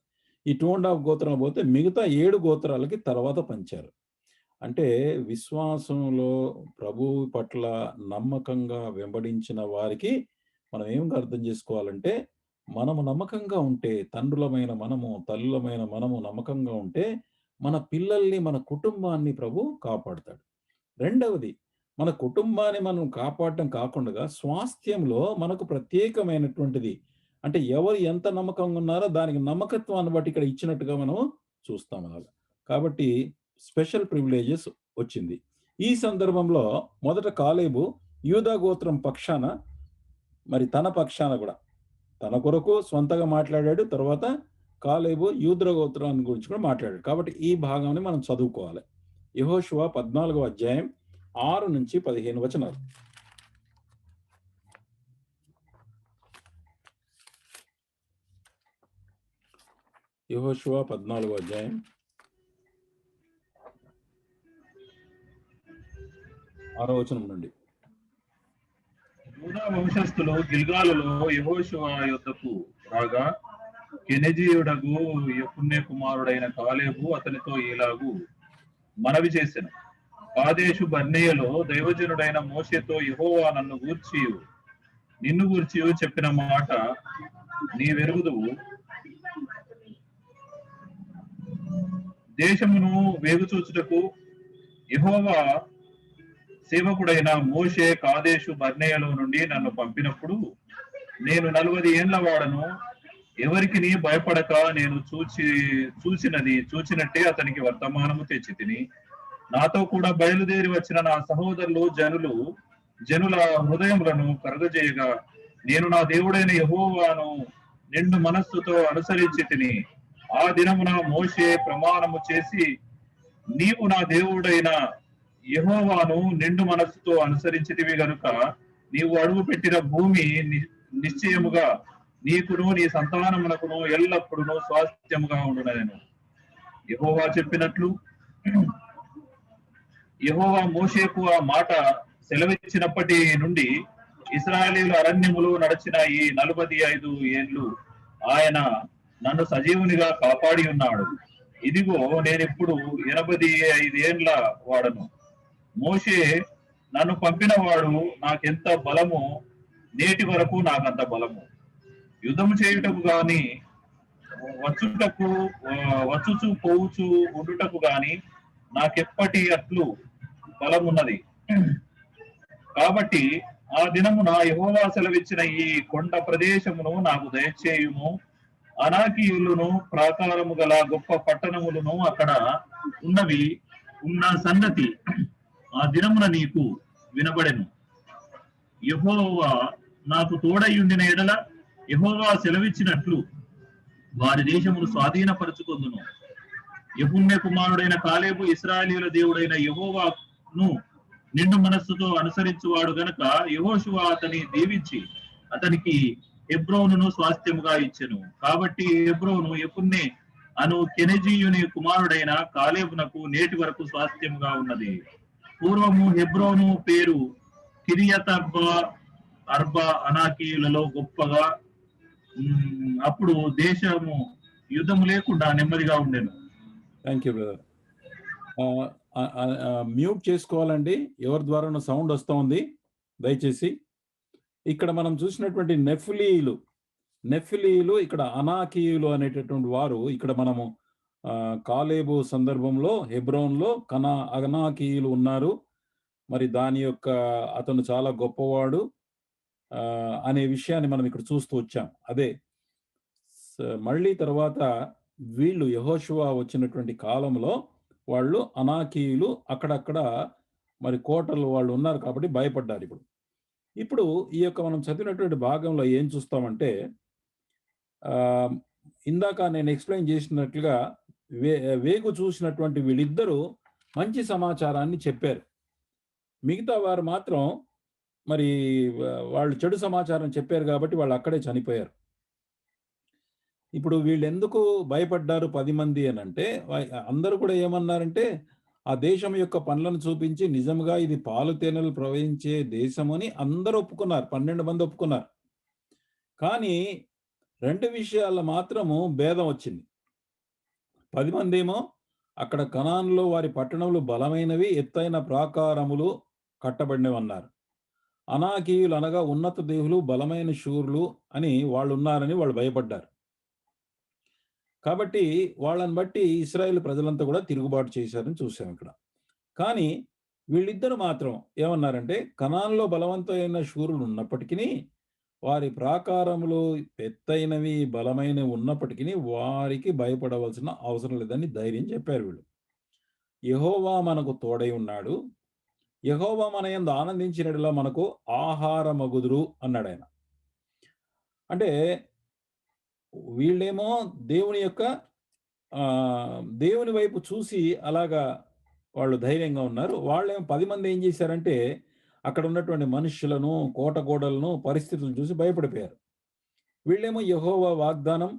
ఈ 2½ గోత్రాలు పోతే మిగతా 7 గోత్రాలకి తర్వాత పంచారు. అంటే విశ్వాసంలో ప్రభువు పట్ల నమ్మకంగా వెంబడించిన వారికి మనం ఏం అర్థం చేసుకోవాలంటే, మనము నమ్మకంగా ఉంటే, తండ్రులమైన మనము, తల్లులమైన మనము నమ్మకంగా ఉంటే, మన పిల్లల్ని, మన కుటుంబాన్ని ప్రభువు కాపాడుతాడు. రెండవది, మన కుటుంబాన్ని మనం కాపాడటం కాకుండగా, స్వాస్థ్యంలో మనకు ప్రత్యేకమైనటువంటిది. అంటే ఎవరు ఎంత నమ్మకంగా ఉన్నారో దానికి నమ్మకత్వాన్ని బట్టి ఇక్కడ ఇచ్చినట్టుగా మనం చూస్తాం అలాగా. కాబట్టి స్పెషల్ ప్రివిలేజెస్ వచ్చింది. ఈ సందర్భంలో మొదట కాలేబు యూదా గోత్రం పక్షాన మరి తన పక్షాన గూడా తన కొరకు స్వంతగా మాట్లాడాడు. తర్వాత కాలేబు యూదా గోత్రాన్ని గురించి కూడా మాట్లాడాడు. కాబట్టి ఈ భాగాన్ని మనం చదువుకోవాలి. యెహోషువ 14వ అధ్యాయం 6-15 వచనాలు. యెహోషువ 14వ అధ్యాయం 6వ వచనం నుండి. యూదా వంశస్థులు గిల్గాలులో యెహోషువ యొద్దకు రాగా, కెనెజీయుడగు యెఫున్నె కుమారుడైన కాలేబు అతనితో ఇలాగు మనవి చేసెను. కాదేషు బర్నేయలో దైవజనుడైన మోషేతో యెహోవా నిన్ను గూర్చియు చెప్పిన మాట నీవెరుగుదువు. దేశమును వేగుచూచుటకు యెహోవా సేవకుడైన మోషే కాదేషు బర్నేయలో నుండి నన్ను పంపినప్పుడు నేను 40 ఏండ్ల వాడను, ఎవరికి నీ భయపడక నేను చూచినట్టే అతనికి వర్తమానము తెచ్చి తిని, నాతో కూడా బయలుదేరి వచ్చిన నా సహోదరులు జనుల హృదయములను కరగజేయగా, నేను నా దేవుడైన యెహోవాను నిండు మనస్సుతో అనుసరించి తిని, ఆ దినమున మోషే ప్రమాణము చేసి, నీవు నా దేవుడైన యెహోవాను నిండు మనస్సుతో అనుసరించితివి గనుక నీవు అడుగు పెట్టిన భూమి నిశ్చయముగా నీకును నీ సంతానమునకును ఎల్లప్పుడూ స్వాస్థ్యముగా ఉండునెను. యెహోవా చెప్పినట్లు యెహోవా మోషేకు ఆ మాట సెలవిచ్చినప్పటి నుండి ఇశ్రాయేలీయుల అరణ్యములో నడిచిన ఈ 45 ఏండ్లు ఆయన నన్ను సజీవునిగా కాపాడి ఉన్నాడు. ఇదిగో నేనిప్పుడు 85 ఏండ్ల వాడను. మోషే నన్ను పంపిన వాడు నాకెంత బలము, నేటి వరకు నాకంత బలము. యుద్ధము చేయుటకు గాని వచ్చుచు పోవుచు ఉండుటకు గాని నాకెప్పటి అట్లు బలమున్నది. కాబట్టి ఆ దినమున యెహోవా సెలవిచ్చిన ఈ కొండ ప్రదేశమును నాకు దయచేయుము. అనాకీయులను ప్రాకారము గల గొప్ప పట్టణములను అక్కడ ఉన్న సంగతి ఆ దినమున నీకు వినబడెను. యెహోవా నాకు తోడయుండిన ఎడల యెహోవా సెలవిచ్చినట్లు వారి దేశమును స్వాధీనపరచుకొందును. యెఫున్నె కుమారుడైన కాలేబు ఇశ్రాయేలీయుల దేవుడైన యెహోవాను నిండు మనస్సుతో అనుసరించువాడు గనక యెహోషువ అతని దీవించి అతనికి హెబ్రోనును స్వాస్థ్యముగా ఇచ్చెను. కాబట్టి హెబ్రోను యెఫున్నె అను కెనెజీయుని కుమారుడైన కాలేబునకు నేటి వరకు స్వాస్థ్యముగా ఉన్నది. పూర్వము హెబ్రోను పేరు అర్బా అనాకీయులలో గొప్పగా అప్పుడు దేశము యుద్ధము లేకుండా నెమ్మదిగా ఉండెను. Thank you brother. మ్యూట్ చేసుకోవాలండి, ఎవరి ద్వారా సౌండ్ వస్తూ ఉంది దయచేసి. ఇక్కడ మనం చూసినటువంటి నెఫిలీలు ఇక్కడ అనాకీయులు అనేటటువంటి వారు ఇక్కడ మనము కాలేబు సందర్భంలో హెబ్రోన్లో అనాకీయులు ఉన్నారు. మరి దాని యొక్క అతను చాలా గొప్పవాడు అనే విషయాన్ని మనం ఇక్కడ చూస్తూ వచ్చాం. అదే మళ్ళీ తర్వాత వీళ్ళు యెహోషువ వచ్చినటువంటి కాలంలో వాళ్ళు అనాకీయులు అక్కడక్కడ మరి కోటలు వాళ్ళు ఉన్నారు కాబట్టి భయపడ్డారు. ఇప్పుడు ఈ యొక్క మనం చదివినటువంటి భాగంలో ఏం చూస్తామంటే, ఇందాక నేను ఎక్స్ప్లెయిన్ చేసినట్లుగా వేగు చూసినటువంటి వీళ్ళిద్దరూ మంచి సమాచారాన్ని చెప్పారు. మిగతా వారు మాత్రం మరి వాళ్ళు చెడు సమాచారం చెప్పారు కాబట్టి వాళ్ళు అక్కడే చనిపోయారు. ఇప్పుడు వీళ్ళెందుకు భయపడ్డారు 10 మంది అనంటే, అందరూ కూడా ఏమన్నారంటే, ఆ దేశం యొక్క పనులను చూపించి నిజంగా ఇది పాలు తేనెలు ప్రవహించే దేశమని అందరూ ఒప్పుకున్నారు. 12 మంది ఒప్పుకున్నారు. కానీ 2 విషయాల్లో మాత్రము భేదం వచ్చింది. 10 మందేమో అక్కడ కనాన్‌లో వారి పట్టణములు బలమైనవి, ఎత్తైన ప్రాకారములు కట్టబడినవన్నారు. అనాకీయులు అనగా ఉన్నత దేహులు, బలమైన శూరులు అని వాళ్ళున్నారని వాళ్ళు భయపడ్డారు. కాబట్టి వాళ్ళని బట్టి ఇశ్రాయేలు ప్రజలంతా కూడా తిరుగుబాటు చేశారని చూసాం ఇక్కడ. కానీ వీళ్ళిద్దరు మాత్రం ఏమన్నారంటే, కనాన్‌లో బలవంతమైన శూరులు ఉన్నప్పటికిని, వారి ప్రాకారములు ఎత్తైనవి, బలమైనవి ఉన్నప్పటికిని వారికి భయపడవలసిన అవసరం లేదని ధైర్యం చెప్పారు వీళ్ళు. యెహోవా మనకు తోడై ఉన్నాడు. యెహోవా మన యందు ఆనందించిన యెడల మనకు ఆహారమగుదురు అన్నాడాయన. అంటే వీళ్ళేమో దేవుని యొక్క దేవుని వైపు చూసి అలాగా వాళ్ళు ధైర్యంగా ఉన్నారు. వాళ్ళేమో 10 మంది ఏం చేశారంటే, అక్కడ ఉన్నటువంటి మనుష్యులను, కోటగోడలను, పరిస్థితులను చూసి భయపడిపోయారు. వీళ్ళేమో యెహోవా వాగ్దానం,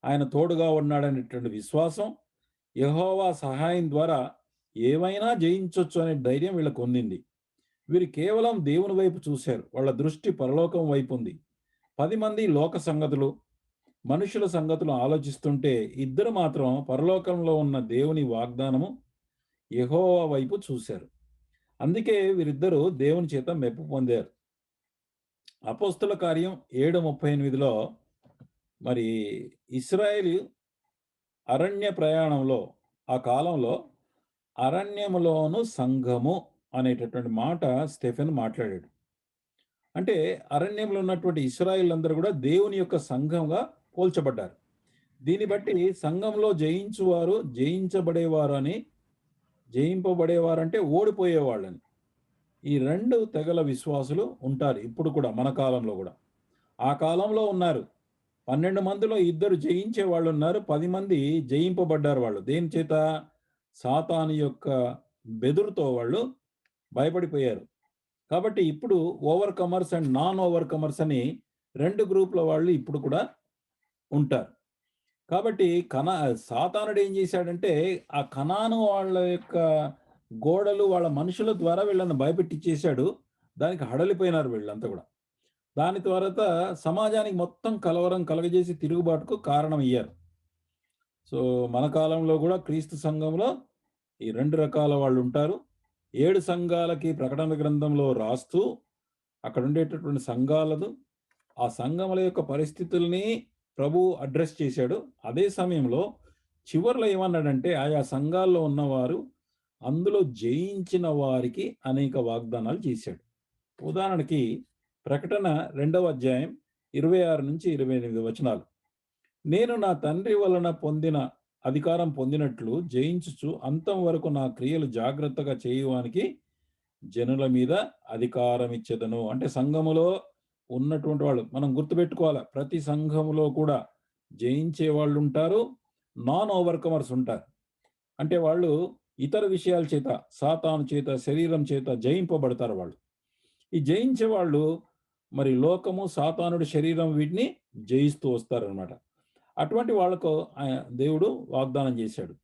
ఆయన తోడుగా ఉన్నాడనేటువంటి విశ్వాసం, యెహోవా సహాయం ద్వారా ఏమైనా జయించొచ్చు అనే ధైర్యం వీళ్ళకు ఉండింది. వీరు కేవలం దేవుని వైపు చూశారు. వాళ్ళ దృష్టి పరలోకం వైపు ఉంది. 10 మంది లోక సంగతులు, మనుషుల సంగతులు ఆలోచిస్తుంటే, ఇద్దరు మాత్రం పరలోకంలో ఉన్న దేవుని వాగ్దానము, యెహోవా వైపు చూశారు. అందుకే వీరిద్దరూ దేవుని చేత మెప్పు పొందారు. అపోస్తల కార్యం 7:38లో మరి ఇశ్రాయేలు అరణ్య ప్రయాణంలో, ఆ కాలంలో అరణ్యములోను సంఘము అనేటటువంటి మాట స్టెఫెన్ మాట్లాడాడు. అంటే అరణ్యంలో ఉన్నటువంటి ఇశ్రాయేలందరూ కూడా దేవుని యొక్క సంఘంగా పోల్చబడ్డారు. దీన్ని బట్టి సంఘంలో జయించువారు, జయించబడేవారు అని, జయింపబడేవారంటే ఓడిపోయేవాళ్ళని. ఈ 2 తెగల విశ్వాసులు ఉంటారు ఇప్పుడు కూడా, మన కాలంలో కూడా. ఆ కాలంలో ఉన్నారు. 12 మందిలో ఇద్దరు జయించే వాళ్ళున్నారు. 10 మంది జయింపబడ్డారు వాళ్ళు. దేని చేత? సాతాను యొక్క బెదురుతో వాళ్ళు భయపడిపోయారు. కాబట్టి ఇప్పుడు ఓవర్‌కమర్స్ అండ్ నాన్ ఓవర్‌కమర్స్ అని 2 గ్రూప్‌ల వాళ్ళు ఇప్పుడు కూడా ఉంటారు. కాబట్టి సాతానుడు ఏం చేశాడంటే, ఆ కనాను వాళ్ళ యొక్క గోడలు, వాళ్ళ మనుషుల ద్వారా వీళ్ళని భయపెట్టిచ్చేసాడు. దానికి హడలిపోయినారు వీళ్ళంతా కూడా. దాని తర్వాత సమాజానికి మొత్తం కలవరం కలగజేసి తిరుగుబాటుకు కారణమయ్యారు. సో, మన కాలంలో కూడా క్రీస్తు సంఘంలో ఈ 2 రకాల వాళ్ళుంటారు. 7 సంఘాలకి ప్రకటన గ్రంథంలో రాస్తూ, అక్కడ ఉండేటటువంటి సంఘాలను, ఆ సంఘముల యొక్క పరిస్థితుల్ని ప్రభువు అడ్రెస్ చేశాడు. అదే సమయంలో చివర్లో ఏమన్నాడంటే, ఆయా సంఘాల్లో ఉన్నవారు అందులో జయించిన వారికి అనేక వాగ్దానాలు చేశాడు. ఉదాహరణకి ప్రకటన 2వ అధ్యాయం 26-28 వచనాలు. నేను నా తండ్రి వలన పొందిన అధికారం పొందినట్లు జయించుచు అంతం వరకు నా క్రియలు జాగ్రత్తగా చేయువానికి జనుల మీద అధికారం ఇచ్చెదను. అంటే సంఘములో ఉన్నటువంటి వాళ్ళు మనం గుర్తుపెట్టుకోవాలి. ప్రతి సంఘములో కూడా జయించే వాళ్ళు ఉంటారు, నాన్ ఓవర్కమర్స్ ఉంటారు. అంటే వాళ్ళు ఇతర విషయాల చేత, సాతాను చేత, శరీరం చేత జయింపబడతారు వాళ్ళు. ఈ జయించే వాళ్ళు మరి లోకము, సాతానుడి శరీరం వీటిని జయిస్తూ వస్తారనమాట. అటువంటి వాళ్ళకు దేవుడు వాగ్దానం చేశాడు.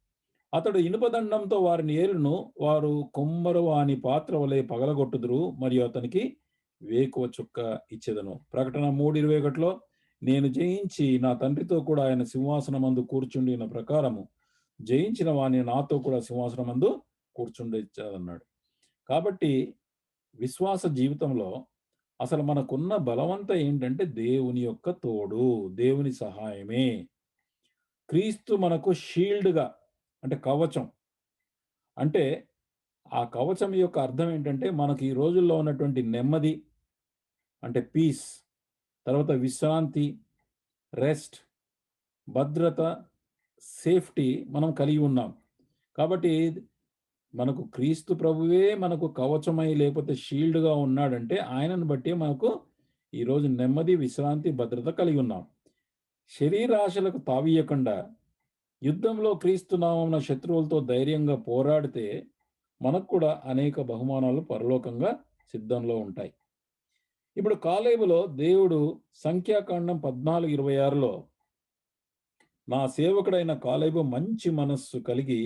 అతడు ఇనుపదండంతో వారిని ఏలును, వారు కొమ్మరు వాని పాత్ర వలె పగలగొట్టుదురు, మరియు అతనికి వేకువ చుక్క ఇచ్చెదను. ప్రకటన 3:21లో నేను జయించి నా తండ్రితో కూడా ఆయన సింహాసనమందు కూర్చుండిన ప్రకారము జయించిన వాని నాతో కూడా సింహాసనమందు కూర్చుండిచ్చాదన్నాడు. కాబట్టి విశ్వాస జీవితంలో అసలు మనకున్న బలమంతా ఏంటంటే దేవుని యొక్క తోడు, దేవుని సహాయమే. క్రీస్తు మనకు షీల్డ్‌గా, అంటే కవచం. అంటే ఆ కవచం యొక్క అర్థం ఏంటంటే, మనకి ఈ రోజుల్లో ఉన్నటువంటి నెమ్మది, అంటే పీస్, తర్వాత విశ్రాంతి, రెస్ట్, భద్రత, సేఫ్టీ మనం కలిగి ఉన్నాం. కాబట్టి మనకు క్రీస్తు ప్రభువే మనకు కవచమై లేకపోతే షీల్డ్‌గా ఉన్నాడంటే, ఆయనను బట్టే మనకు ఈరోజు నెమ్మది, విశ్రాంతి, భద్రత కలిగి ఉన్నాం. శరీరాశలకు తావీయకుండా యుద్ధంలో క్రీస్తు నామమున శత్రువులతో ధైర్యంగా పోరాడితే మనకు కూడా అనేక బహుమానాలు పరలోకంగా సిద్ధంలో ఉంటాయి. ఇప్పుడు కాలేబులో దేవుడు సంఖ్యాకాండం 14:26లో నా సేవకుడైన కాలేబు మంచి మనస్సు కలిగి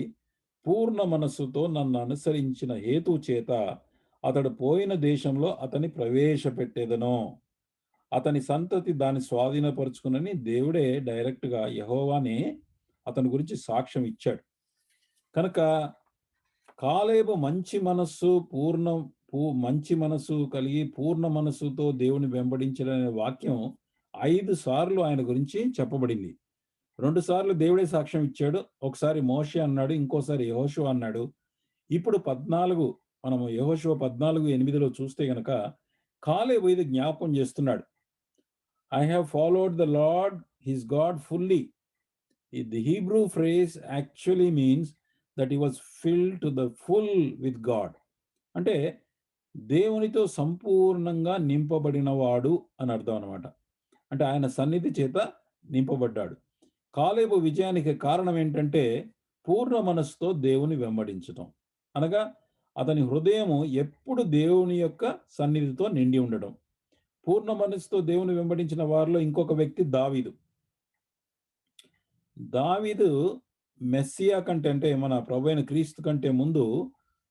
పూర్ణ మనస్సుతో నన్ను అనుసరించిన హేతు చేత అతడు పోయిన దేశంలో అతని ప్రవేశపెట్టెదను. అతని సంతతి దాన్ని స్వాధీనపరుచుకునని దేవుడే డైరెక్ట్‌గా యెహోవానే అతని గురించి సాక్ష్యం ఇచ్చాడు. కనుక కాలేబు మంచి మనస్సు కలిగి పూర్ణ మనస్సుతో దేవుని వెంబడించాడనే వాక్యం 5 సార్లు ఆయన గురించి చెప్పబడింది. 2 సార్లు దేవుడే సాక్ష్యం ఇచ్చాడు. ఒకసారి మోషే అన్నాడు. ఇంకోసారి యెహోషువ అన్నాడు. ఇప్పుడు 14 మనము యెహోషువ 14:8లో చూస్తే గనక కాలేబు ఇది జ్ఞాపకం చేస్తున్నాడు. I have followed the lord his God fully. The Hebrew phrase actually means that he was filled to the full with God. అంటే దేవునితో సంపూర్ణంగా నింపబడినవాడు అని అర్థం అన్నమాట. అంటే ఆయన సన్నిధి చేత నింపబడ్డాడు. కాలేబు విజయానికి కారణం ఏంటంటే పూర్ణ మనస్సుతో దేవుని వెంబడించటం. అనగా అతని హృదయము ఎప్పుడు దేవుని యొక్క సన్నిధితో నిండి ఉండడం. పూర్ణ మనస్సుతో దేవుని వెంబడించిన వారిలో ఇంకొక వ్యక్తి దావీదు. దావీదు మెస్సియా కంటే అంటే మన ప్రభువైన క్రీస్తు కంటే ముందు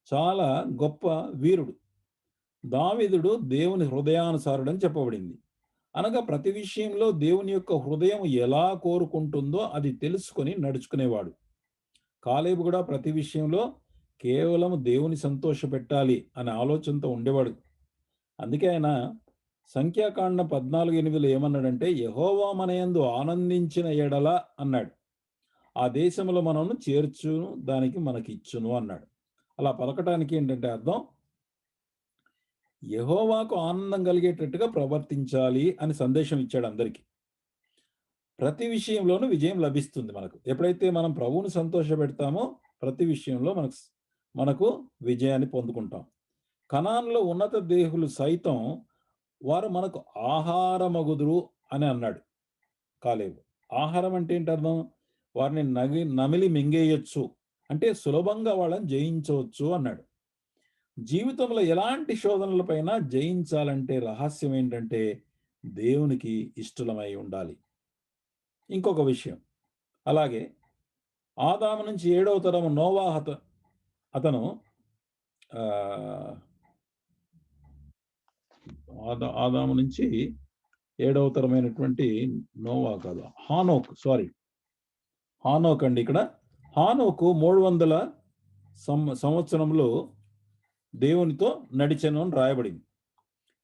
చాలా గొప్ప వీరుడు. దావీదుడు దేవుని హృదయానుసారుడని చెప్పబడింది. అనగా ప్రతి విషయంలో దేవుని యొక్క హృదయం ఎలా కోరుకుంటుందో అది తెలుసుకొని నడుచుకునేవాడు. కాలేబు కూడా ప్రతి విషయంలో కేవలం దేవుని సంతోషపెట్టాలి అనే ఆలోచనతో ఉండేవాడు. అందుకే ఆయన సంఖ్యాకాండం 14:8లో ఏమన్నాడంటే యెహోవా మనయందు ఆనందించిన ఎడల అన్నాడు. ఆ దేశంలో మనను చేర్చును దానికి మనకిచ్చును అన్నాడు. అలా పలకటానికి ఏంటంటే అర్థం యెహోవాకు ఆనందం కలిగేటట్టుగా ప్రవర్తించాలి అని సందేశం ఇచ్చాడు అందరికీ. ప్రతి విషయంలోనూ విజయం లభిస్తుంది మనకు. ఎప్పుడైతే మనం ప్రభువుని సంతోషపెడతామో ప్రతి విషయంలో మనకు విజయాన్ని పొందుకుంటాం. కనాన్‌లో ఉన్నత దేహులు సైతం వారు మనకు ఆహారమగుదురు అని అన్నాడు కాలేబు. ఆహారం అంటే ఏంటి అర్థం? వారిని నమిలి మింగేయొచ్చు. అంటే సులభంగా వాళ్ళని జయించవచ్చు అన్నాడు. జీవితంలో ఎలాంటి శోధనలపైన జయించాలంటే రహస్యం ఏంటంటే దేవునికి ఇష్టలమై ఉండాలి. ఇంకొక విషయం అలాగే ఆదాము నుంచి 7వ తరం నోవాహు అతను ఆదాము నుంచి 7వ తరమైనటువంటి నోవా కాదు హానోక్ అండి. ఇక్కడ హానోకు 300 సంవత్సరంలో దేవునితో నడిచెను అని రాయబడింది.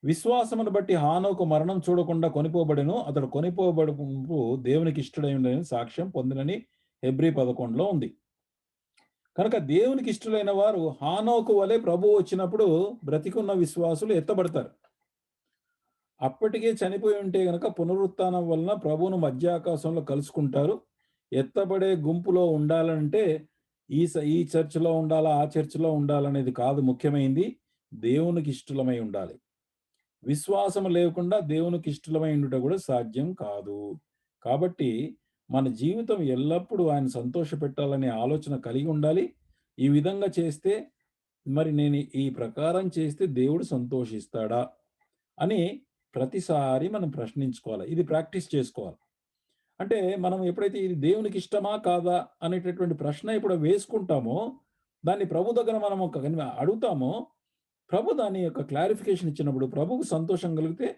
విశ్వాసమును బట్టి హానోకు మరణం చూడకుండా కొనిపోబడెను. అతడు కొనిపోబడుటకు దేవునికి ఇష్టడైన సాక్ష్యం పొందినని హెబ్రీ 11లో ఉంది. కనుక దేవునికి ఇష్టలైన వారు హానోకు వలె ప్రభువు వచ్చినప్పుడు బ్రతికున్న విశ్వాసులు ఎత్తబడతారు. అప్పటికే చనిపోయి ఉంటే గనక పునరుత్థానం వలన ప్రభువును మధ్యాకాశంలో కలుసుకుంటారు. ఎత్తబడే గుంపులో ఉండాలంటే ఈ చర్చిలో ఉండాలా, ఆ చర్చిలో ఉండాలనేది కాదు ముఖ్యమైనది. దేవునికి ఇష్టలమై ఉండాలి. విశ్వాసం లేకుండా దేవునికి ఇష్టలమై ఉండుట కూడా సాధ్యం కాదు. కాబట్టి మన జీవితం ఎల్లప్పుడూ ఆయన సంతోషపెట్టాలనే ఆలోచన కలిగి ఉండాలి. ఈ విధంగా చేస్తే మరి నేను ఈ ప్రకారం చేస్తే దేవుడు సంతోషిస్తాడా అని ప్రతిసారి మనం ప్రశ్నించుకోవాలి. ఇది ప్రాక్టీస్ చేసుకోవాలి. అంటే మనం ఎప్పుడైతే ఇది దేవునికి ఇష్టమా కాదా అనేటటువంటి ప్రశ్న ఎప్పుడు వేసుకుంటామో దాన్ని ప్రభు దగ్గర మనం అడుగుతామో ప్రభు దాని యొక్క క్లారిఫికేషన్ ఇచ్చినప్పుడు ప్రభువుకు సంతోషం కలిగితే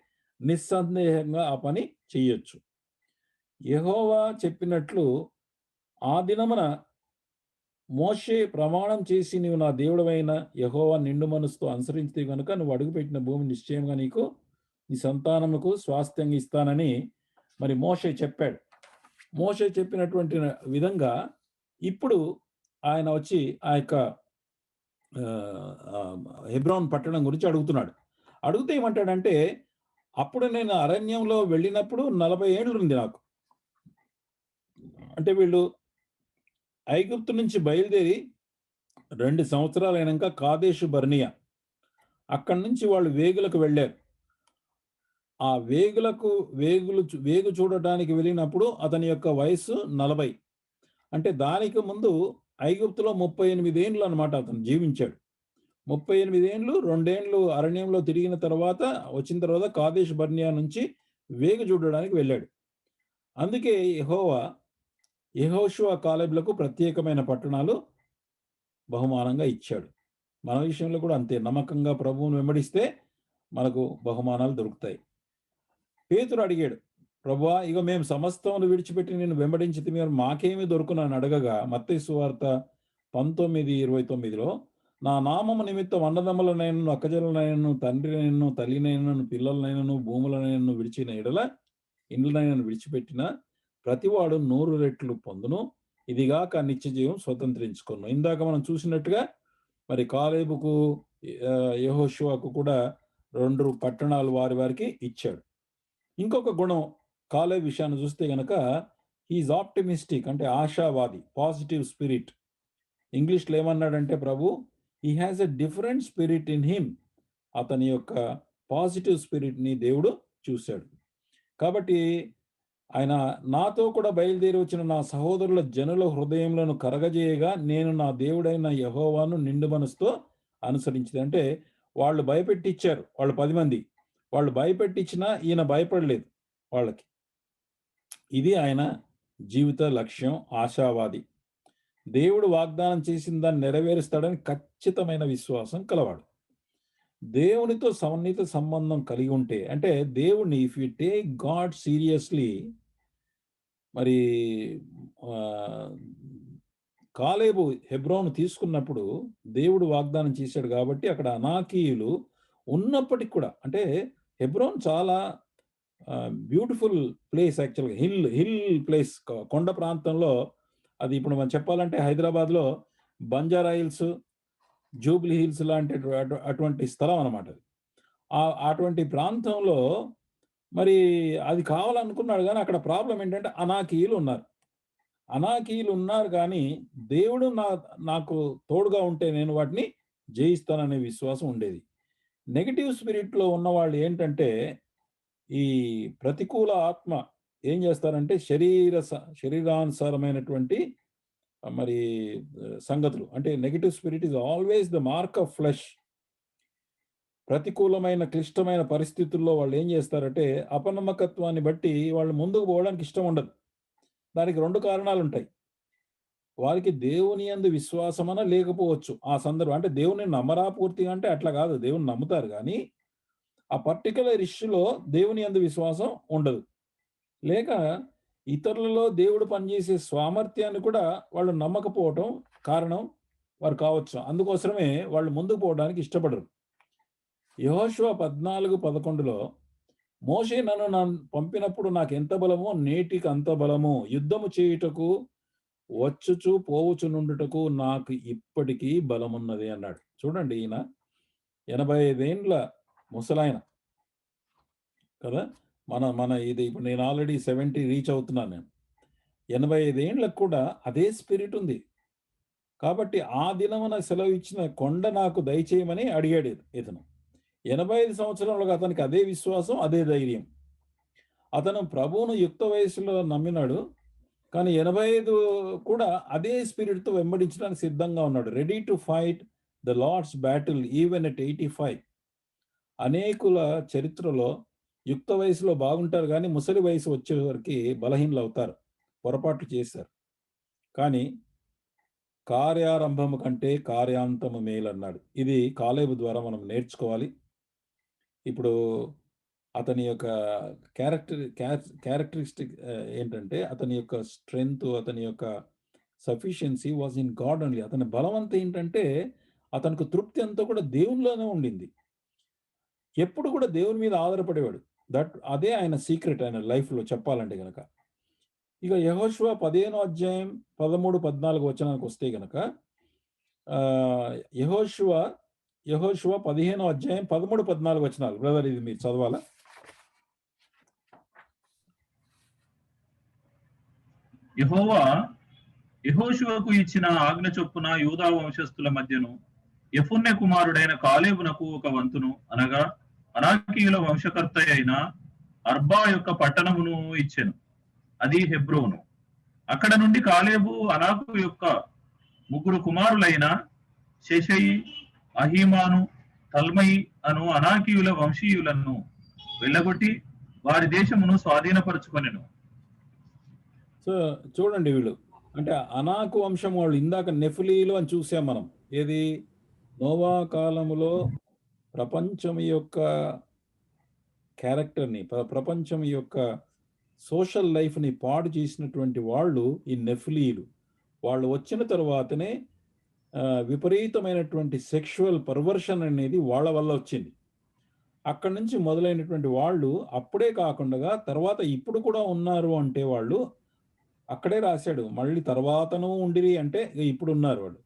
నిస్సందేహంగా ఆ పని చేయొచ్చు. యెహోవా చెప్పినట్లు ఆ దినమున మోషే ప్రమాణం చేసి నీవు నా దేవుడవైన యెహోవా నిండు మనసుతో అనుసరించితే గనుక నువ్వు అడుగుపెట్టిన భూమి నిశ్చయంగా నీకు నీ సంతానముకు స్వాస్థ్యంగా ఇస్తానని మరి మోషే చెప్పాడు. మోషే చెప్పినటువంటి విధంగా ఇప్పుడు ఆయన వచ్చి ఆ యొక్క హెబ్రోన్ పట్టణం గురించి అడుగుతున్నాడు. అడిగితే ఏమంటాడంటే అప్పుడు నేను అరణ్యంలో వెళ్ళినప్పుడు 40 ఏళ్ళు ఉంది నాకు. అంటే వీళ్ళు ఐగుప్తు నుంచి బయలుదేరి 2 సంవత్సరాలు అయినాక కాదేషు బర్నియా అక్కడి నుంచి వాళ్ళు వేగులకు వెళ్ళారు. ఆ వేగు చూడటానికి వెళ్ళినప్పుడు అతని యొక్క వయసు 40. అంటే దానికి ముందు ఐగుప్తులో 38 ఏండ్లు అన్నమాట అతను జీవించాడు. 38 ఏండ్లు 2 ఏండ్లు అరణ్యంలో తిరిగిన తర్వాత వచ్చిన తర్వాత కాదేష్ బర్నియా నుంచి వేగు చూడడానికి వెళ్ళాడు. అందుకే యెహోవా యెహోషువ కాలేబులకు ప్రత్యేకమైన పట్టణాలు బహుమానంగా ఇచ్చాడు. మన విషయంలో కూడా అంతే. నమ్మకంగా ప్రభువును వెంబడిస్తే మనకు బహుమానాలు దొరుకుతాయి. పేతురు అడిగాడు, ప్రభువా, ఇగో మేము సమస్తమును విడిచిపెట్టి నిన్ను వెంబడించితిమి, మరి మాకేమి దొరుకును అని అడగగా, మత్తయి సువార్త 19:29లో నా నామము నిమిత్తం అన్నదమ్ములనైనను, అక్కజెల్లెలనైనను, తండ్రినైనను, తల్లినైనను, పిల్లలనైనను, భూములనైనను విడిచిన ఎడల, ఇండ్లనైనను విడిచిపెట్టిన ప్రతివాడు 100 రెట్లు పొందును. ఇదిగాక నిత్యజీవం స్వతంత్రించుకొను. ఇందాక మనం చూసినట్టుగా మరి కాలేబుకు, యెహోషువకు కూడా 2 పట్టణాలు వారికి ఇచ్చాడు. ఇంకొక గుణం కాలేబు విషయాన్ని చూస్తే గనక, హీఈస్ ఆప్టిమిస్టిక్, అంటే ఆశావాది, పాజిటివ్ స్పిరిట్. ఇంగ్లీష్లో ఏమన్నాడంటే ప్రభు, he has a different spirit in him. అతని యొక్క పాజిటివ్ స్పిరిట్ని దేవుడు చూశాడు. కాబట్టి ఆయన, నాతో కూడా బయలుదేరి వచ్చిన నా సహోదరుల జనుల హృదయములను కరగజేయగా నేను నా దేవుడైన యెహోవాను నిండు మనసుతో అనుసరించింది. అంటే వాళ్ళు భయపెట్టిచ్చారు, వాళ్ళు 10 మంది. వాళ్ళు భయపెట్టించినా ఈయన భయపడలేదు వాళ్ళకి. ఇది ఆయన జీవిత లక్ష్యం. ఆశావాది. దేవుడు వాగ్దానం చేసిన దాన్ని నెరవేరుస్తాడని ఖచ్చితమైన విశ్వాసం కలవాడు. దేవునితో సన్నిహిత సంబంధం కలిగి ఉంటే, అంటే దేవుణ్ణి, if you take God seriously, మరి కాలేబు హెబ్రోను తీసుకున్నప్పుడు దేవుడు వాగ్దానం చేశాడు కాబట్టి అక్కడ అనాకీయులు ఉన్నప్పటికి కూడా, అంటే హెబ్రోన్ చాలా బ్యూటిఫుల్ ప్లేస్, యాక్చువల్గా హిల్ ప్లేస్, కొండ ప్రాంతంలో. అది ఇప్పుడు మనం చెప్పాలంటే హైదరాబాద్లో బంజారా హిల్స్, జూబ్లీ హిల్స్ లాంటి అటువంటి స్థలం అనమాట. అటువంటి ప్రాంతంలో మరి అది కావాలనుకున్నాడు, కానీ అక్కడ ప్రాబ్లం ఏంటంటే అనాకీయులు ఉన్నారు. కానీ దేవుడు నాకు తోడుగా ఉంటే నేను వాటిని జయిస్తాననే విశ్వాసం ఉండేది. నెగటివ్ స్పిరిట్లో ఉన్న వాళ్ళు ఏంటంటే, ఈ ప్రతికూల ఆత్మ ఏం చేస్తారంటే శరీరానుసారమైనటువంటి మరి సంగతులు, అంటే negative spirit is always the mark of flesh. ప్రతికూలమైన క్లిష్టమైన పరిస్థితుల్లో వాళ్ళు ఏం చేస్తారంటే, అపనమ్మకత్వాన్ని బట్టి వాళ్ళు ముందుకు పోవడానికి ఇష్టం ఉండదు. దానికి 2 కారణాలు ఉంటాయి. వారికి దేవుని యందు విశ్వాసమన లేకపోవచ్చు ఆ సందర్భం. అంటే దేవుని నమ్మరా పూర్తిగా అంటే అట్లా కాదు, దేవుని నమ్ముతారు కానీ ఆ పర్టికులర్ ఇష్యూలో దేవుని యందు విశ్వాసం ఉండదు. లేక ఇతరులలో దేవుడు పనిచేసే సామర్థ్యాన్ని కూడా వాళ్ళు నమ్మకపోవటం కారణం వారు కావచ్చు. అందుకోసమే వాళ్ళు ముందుకు పోవడానికి ఇష్టపడరు. యెహోషువ 14:11లో మోషే నన్ను పంపినప్పుడు నాకు ఎంత బలమో నేటికి అంత బలము, యుద్ధము చేయుటకు వచ్చుచు పోవుచునుండుటకు నాకు ఇప్పటికీ బలమున్నది అన్నాడు. చూడండి, ఈయన 85 ఏండ్ల ముసలాయన కదా. మన ఇది ఇప్పుడు నేను ఆల్రెడీ 70 రీచ్ అవుతున్నాను. నేను 85 ఏండ్లకు కూడా అదే స్పిరిట్ ఉంది. కాబట్టి ఆ దినమున సెలవు ఇచ్చిన కొండ నాకు దయచేయమని అడిగాడు ఇతను. 85 సంవత్సరాలకు అతనికి అదే విశ్వాసం, అదే ధైర్యం. అతను ప్రభువును యుక్త వయసులో నమ్మినాడు, కానీ 85 కూడా అదే స్పిరిట్తో వెంబడించడానికి సిద్ధంగా ఉన్నాడు. Ready to fight the lord's battle even at 85. అనేకుల చరిత్రలో యుక్త వయసులో బాగుంటారు, కానీ ముసలి వయసు వచ్చేవరకు బలహీనలు అవుతారు, పొరపాట్లు చేశారు. కానీ కార్యారంభము కంటే కార్యాంతము మేలన్నాడు. ఇది కాలేబు ద్వారా మనం నేర్చుకోవాలి. ఇప్పుడు అతని యొక్క క్యారెక్టరిస్టిక్ ఏంటంటే, అతని యొక్క స్ట్రెంగ్త్, అతని యొక్క sufficiency was in God only. అతని బలం అంతా ఏంటంటే, అతనికి తృప్తి అంతా కూడా దేవునిలోనే ఉండింది. ఎప్పుడు కూడా దేవుని మీద ఆధారపడేవాడు. అదే ఆయన సీక్రెట్ ఆయన లైఫ్లో చెప్పాలంటే గనక. ఇక యెహోషువ 15వ అధ్యాయం 13, 14 వచనానికి వస్తే గనక, యెహోషువ 15వ అధ్యాయం 13, 14 వచనాలు. బ్రదర్, ఇది మీరు చదవాలా? యెహోవా యెహోషువకు ఇచ్చిన ఆజ్ఞ చొప్పున యూదా వంశస్థుల మధ్యను యెఫున్నె కుమారుడైన కాలేబునకు ఒక వంతును, అనగా అనాకీయుల వంశకర్త అయిన అర్బా యొక్క పట్టణమును ఇచ్చెను. అది హెబ్రోను. అక్కడ నుండి కాలేబు అనాకు యొక్క 3 కుమారులైన షెషయి, అహీమాను, తల్మయి అను అనాకీయుల వంశీయులను వెళ్ళగొట్టి వారి దేశమును స్వాధీనపరుచుకొనెను. సో చూడండి, వీళ్ళు అంటే అనాకు వంశం వాళ్ళు ఇందాక నెఫిలీలు అని చూసాం మనం. ఏది? నోవా కాలములో ప్రపంచం యొక్క క్యారెక్టర్‌ని, ప్రపంచం యొక్క సోషల్ లైఫ్‌ని పాడు చేసినటువంటి వాళ్ళు ఈ నెఫిలీలు. వాళ్ళు వచ్చిన తరువాతనే విపరీతమైనటువంటి సెక్షువల్ పర్వర్షన్ అనేది వాళ్ళ వల్ల వచ్చింది. అక్కడి నుంచి మొదలైనటువంటి వాళ్ళు అప్పుడే కాకుండగా తర్వాత ఇప్పుడు కూడా ఉన్నారు అంటే వాళ్ళు అక్కడే రాశాడు. మళ్ళీ తర్వాతను ఉండిరి అంటే ఇప్పుడున్నారు వాళ్ళు.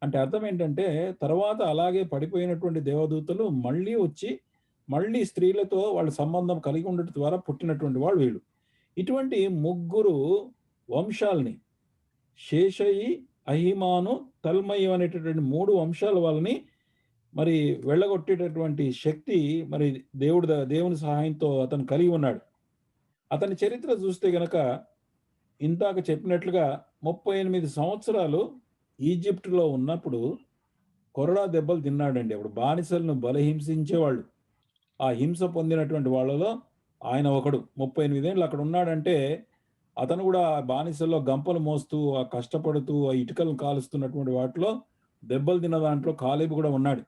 అంటే అర్థం ఏంటంటే తర్వాత అలాగే పడిపోయినటువంటి దేవదూతలు మళ్ళీ వచ్చి, మళ్ళీ స్త్రీలతో వాళ్ళ సంబంధం కలిగి ఉండటం ద్వారా పుట్టినటువంటి వాళ్ళు వీళ్ళు. ఇటువంటి ముగ్గురు వంశాల్ని శేషయి, అహిమాను, తల్మయి అనేటటువంటి 3 వంశాల వాళ్ళని మరి వెళ్ళగొట్టేటటువంటి శక్తి మరి దేవుని సహాయంతో అతను కలిగి ఉన్నాడు. అతని చరిత్ర చూస్తే గనక ఇందాక చెప్పినట్లుగా 38 సంవత్సరాలు ఈజిప్ట్‌లో ఉన్నప్పుడు కొరడా దెబ్బలు తిన్నాడండి. అప్పుడు బానిసలను బలహింసించేవాళ్ళు. ఆ హింస పొందినటువంటి వాళ్ళలో ఆయన ఒకడు. 38 ఏళ్ళు అక్కడ ఉన్నాడంటే అతను కూడా బానిసల్లో గంపలు మోస్తూ, కష్టపడుతూ, ఆ ఇటుకలను కాలుస్తున్నటువంటి వాటిలో దెబ్బలు తిన్న దాంట్లో కాలేబు కూడా ఉన్నాడు.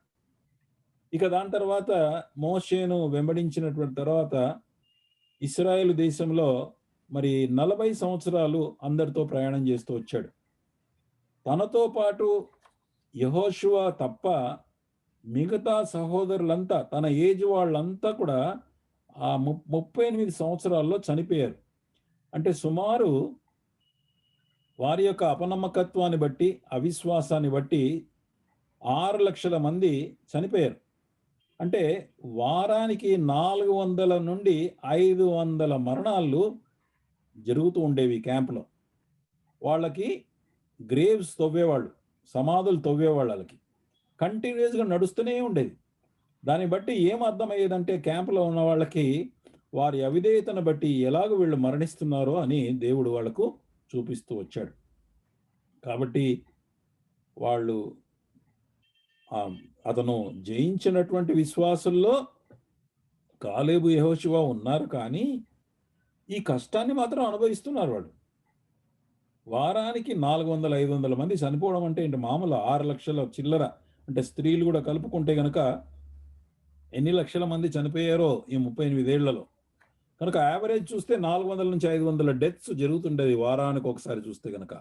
ఇక దాని తర్వాత మోషేను వెంబడించినటువంటి తర్వాత ఇశ్రాయేలు దేశంలో మరి 40 సంవత్సరాలు అందరితో ప్రయాణం చేస్తూ వచ్చాడు. తనతో పాటు యెహోషువ తప్ప మిగతా సహోదరులంతా తన ఏజ్ వాళ్ళంతా కూడా ఆ 38 సంవత్సరాల్లో చనిపోయారు. అంటే సుమారు వారి యొక్క అపనమ్మకత్వాన్ని బట్టి, అవిశ్వాసాన్ని బట్టి 6 లక్షల మంది చనిపోయారు. అంటే వారానికి 400 నుండి 500 మరణాలు జరుగుతూ ఉండేవి క్యాంప్‌లో. వాళ్ళకి గ్రేవ్స్ తవ్వేవాళ్ళు. సమాధులు తవ్వేవాళ్ళు ఆళ్ళకి. కంటిన్యూయస్‌గా నడుస్తూనే ఉండేది. దాన్ని బట్టి ఏం అర్థమయ్యేదంటే క్యాంప్‌లో ఉన్న వాళ్ళకి వారి అవిధేయతను బట్టి ఎలాగ వీళ్ళు మరణిస్తున్నారో అని దేవుడు వాళ్ళకు చూపిస్తూ వచ్చాడు. కాబట్టి వాళ్ళు అతను జయించినటువంటి విశ్వాసుల్లో కాలేబు, యెహోషువ ఉన్నారు కానీ ఈ కష్టాన్ని మాత్రం అనుభవిస్తున్నారు వాళ్ళు. వారానికి 400, 500 మంది చనిపోవడం అంటే ఏంటి మామూలు 6 లక్షల చిల్లర. అంటే స్త్రీలు కూడా కలుపుకుంటే గనక ఎన్ని లక్షల మంది చనిపోయారో ఈ 38 ఏళ్లలో. కనుక యావరేజ్ చూస్తే 400-500 డెత్స్ జరుగుతుండేది వారానికి ఒకసారి చూస్తే గనక.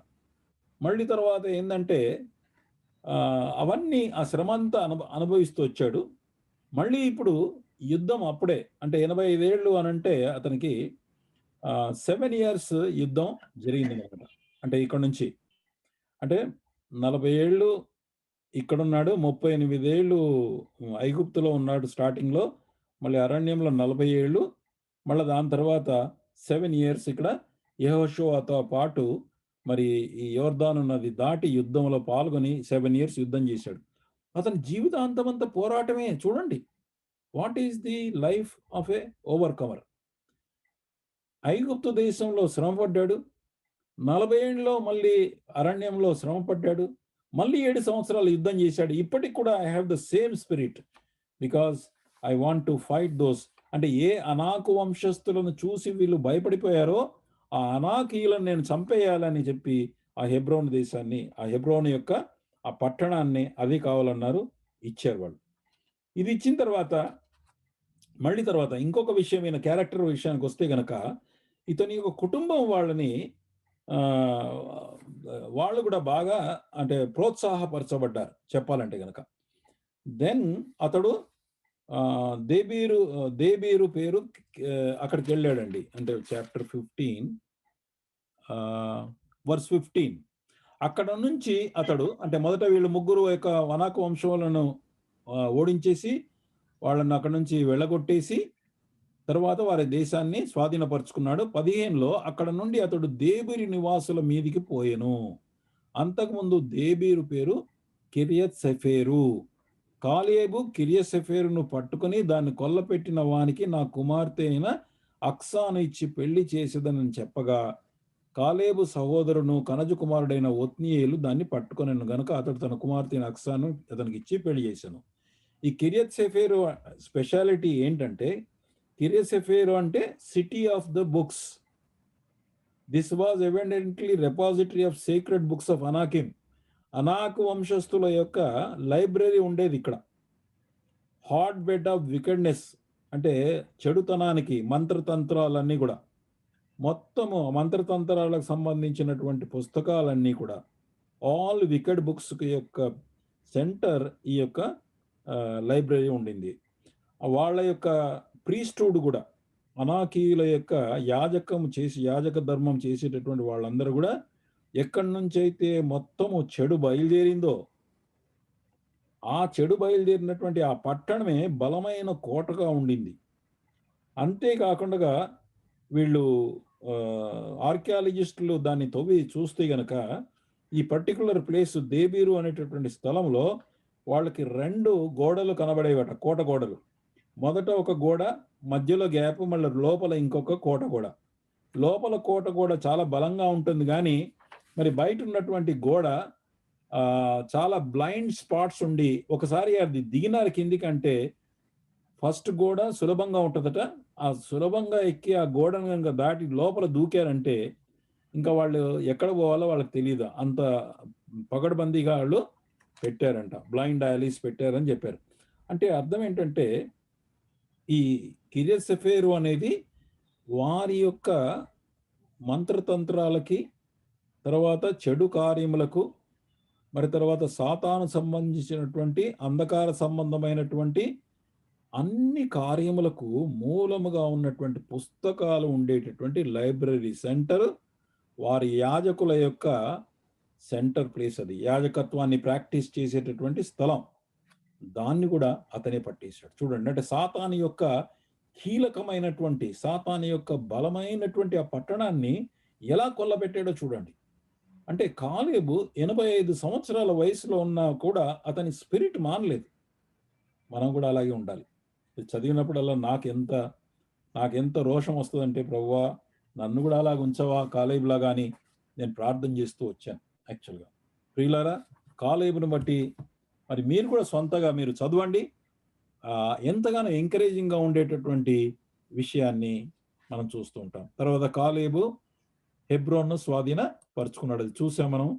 మళ్ళీ తర్వాత ఏందంటే అవన్నీ ఆ శ్రమంతా అనుభవిస్తూ వచ్చాడు. మళ్ళీ ఇప్పుడు యుద్ధం అప్పుడే అంటే 85 ఏళ్ళు అనంటే అతనికి 7 ఇయర్స్ యుద్ధం జరిగిందనమాట. అంటే ఇక్కడ నుంచి. అంటే 40 ఏళ్ళు ఇక్కడున్నాడు. 38 ఏళ్ళు ఐగుప్తులో ఉన్నాడు స్టార్టింగ్‌లో. మళ్ళీ అరణ్యంలో 40 ఏళ్ళు. మళ్ళా దాని తర్వాత 7 ఇయర్స్ ఇక్కడ యెహోషువతో పాటు మరి ఈ యొర్దాను నది దాటి యుద్ధంలో పాల్గొని 7 ఇయర్స్ యుద్ధం చేశాడు. అతని జీవితాంతమంతా పోరాటమే చూడండి. What is the life of a overcomer. ఐగుప్తు దేశంలో శ్రమపడ్డాడు. 40 ఏళ్లలో మళ్ళీ అరణ్యంలో శ్రమపడ్డాడు. మళ్ళీ 7 సంవత్సరాలు యుద్ధం చేశాడు. ఇప్పటికి కూడా I have the same spirit. Because I want to fight those. అంటే ఏ అనాకు వంశస్థులను చూసి వీళ్ళు భయపడిపోయారో ఆ అనాకీయులను నేను చంపేయాలని చెప్పి ఆ హెబ్రోను దేశాన్ని, ఆ హెబ్రోను యొక్క ఆ పట్టణాన్ని అది కావాలన్నారు. ఇచ్చారు వాళ్ళు. ఇది ఇచ్చిన తర్వాత మళ్ళీ తర్వాత ఇంకొక విషయం ఈయన క్యారెక్టర్ విషయానికి వస్తే గనక ఇతని యొక్క కుటుంబం వాళ్ళని వాళ్ళు కూడా బాగా అంటే ప్రోత్సాహపరచబడ్డారు చెప్పాలంటే గనక. దెన్ అతడు దేబీరు పేరు అక్కడికి వెళ్ళాడండి. అంటే చాప్టర్ 15 వర్స్ 15 అక్కడ నుంచి అతడు అంటే మొదట వీళ్ళు ముగ్గురు యొక్క అనాకు వంశములను ఓడించేసి వాళ్ళని అక్కడ నుంచి వెళ్ళగొట్టేసి తర్వాత వారి దేశాన్ని స్వాధీనపరుచుకున్నాడు. 15లో అక్కడ నుండి అతడు దేబీరు నివాసుల మీదికి పోయెను. అంతకుముందు దేబీరు పేరు కిర్యత్ సెఫేరు. కాలేబు కిర్యత్ సెఫేరును పట్టుకుని దాన్ని కొల్లపెట్టిన వానికి నా కుమార్తె అయిన అక్సాను ఇచ్చి పెళ్లి చేసేదనని చెప్పగా కాలేబు సహోదరును కనజు కుమారుడైన ఒత్నీయేలు దాన్ని పట్టుకొనెను గనుక అతడు తన కుమార్తె అయిన అక్సాను అతనికి ఇచ్చి పెళ్లి చేశాను. ఈ కిర్యత్ సెఫేరు స్పెషాలిటీ ఏంటంటే కిర్యత్ సెఫేరు అంటే city of the books. This was evidently repository of secret books of Anakim. Anak వంశస్థుల యొక్క లైబ్రరీ ఉండేది ఇక్కడ. హాట్ బెడ్ ఆఫ్ వికెడ్నెస్ అంటే చెడుతనానికి మంత్రతంత్రాలన్నీ కూడా, మొత్తము మంత్రతంత్రాలకు సంబంధించినటువంటి పుస్తకాలన్నీ కూడా, ఆల్ వికెడ్ బుక్స్ యొక్క సెంటర్ ఈ యొక్క లైబ్రరీ ఉండింది. వాళ్ళ యొక్క ప్రీస్టూడ్ కూడా, అనాకీయుల యొక్క యాజక ధర్మం చేసేటటువంటి వాళ్ళందరూ కూడా ఎక్కడి నుంచి అయితే మొత్తము చెడు బయలుదేరిందో ఆ చెడు బయలుదేరినటువంటి ఆ పట్టణమే బలమైన కోటగా ఉండింది. అంతేకాకుండా వీళ్ళు ఆర్కియాలజిస్టులు దాన్ని తవ్వి చూస్తే గనక ఈ పర్టికులర్ ప్లేస్ దేబీరు అనేటటువంటి స్థలంలో వాళ్ళకి 2 గోడలు కనబడేవట, కోట గోడలు. మొదట ఒక గోడ, మధ్యలో గ్యాప్, మళ్ళీ లోపల ఇంకొక కోట గోడ. లోపల కోట గోడ చాలా బలంగా ఉంటుంది, కానీ మరి బయట ఉన్నటువంటి గోడ చాలా బ్లైండ్ స్పాట్స్ ఉండి, ఒకసారి అది దిగినారు కిందికంటే ఫస్ట్ గోడ సులభంగా ఉంటుందట. ఆ సులభంగా ఎక్కి ఆ గోడను కనుక దాటి లోపల దూకారంటే ఇంకా వాళ్ళు ఎక్కడ పోవాలో వాళ్ళకి తెలియదు. అంత పగడబందీగా వాళ్ళు పెట్టారంట, బ్లైండ్ యాలీస్ పెట్టారని చెప్పారు. అంటే అర్థం ఏంటంటే ఈ కిరియత్ సెఫెరు అనేది వారి యొక్క మంత్రతంత్రాలకి, తర్వాత చెడు కార్యములకు, మరి తర్వాత సాతాను సంబంధించినటువంటి అంధకార సంబంధమైనటువంటి అన్ని కార్యములకు మూలముగా ఉన్నటువంటి పుస్తకాలు ఉండేటటువంటి లైబ్రరీ సెంటర్, వారి యాజకుల యొక్క సెంటర్ ప్లేస్. అది యాజకత్వాన్ని ప్రాక్టీస్ చేసేటటువంటి స్థలం. దాన్ని కూడా అతనే పట్టేశాడు. చూడండి, అంటే సాతాను యొక్క కీలకమైనటువంటి, సాతాను యొక్క బలమైనటువంటి ఆ పట్టణాన్ని ఎలా కొల్లబెట్టాడో చూడండి. అంటే కాలేబు 85 సంవత్సరాల వయసులో ఉన్నా కూడా అతని స్పిరిట్ మానలేదు. మనం కూడా అలాగే ఉండాలి. చదివినప్పుడల్లా నాకెంత రోషం వస్తుందంటే, ప్రభువా నన్ను కూడా అలాగ ఉంచవా కాలేబులా అని నేను ప్రార్థన చేస్తూ వచ్చాను. యాక్చువల్గా ప్రియులారా, కాలేబుని బట్టి మరి మీరు కూడా సొంతగా మీరు చదవండి. ఎంతగానో ఎంకరేజింగ్గా ఉండేటటువంటి విషయాన్ని మనం చూస్తూ ఉంటాం. తర్వాత కాలేబు హెబ్రోన్ను స్వాధీన పరుచుకున్నాడు. అది చూసాం మనం.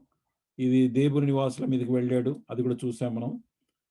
ఇది దేవుని నివాసుల మీదకి వెళ్ళాడు, అది కూడా చూసాం మనం.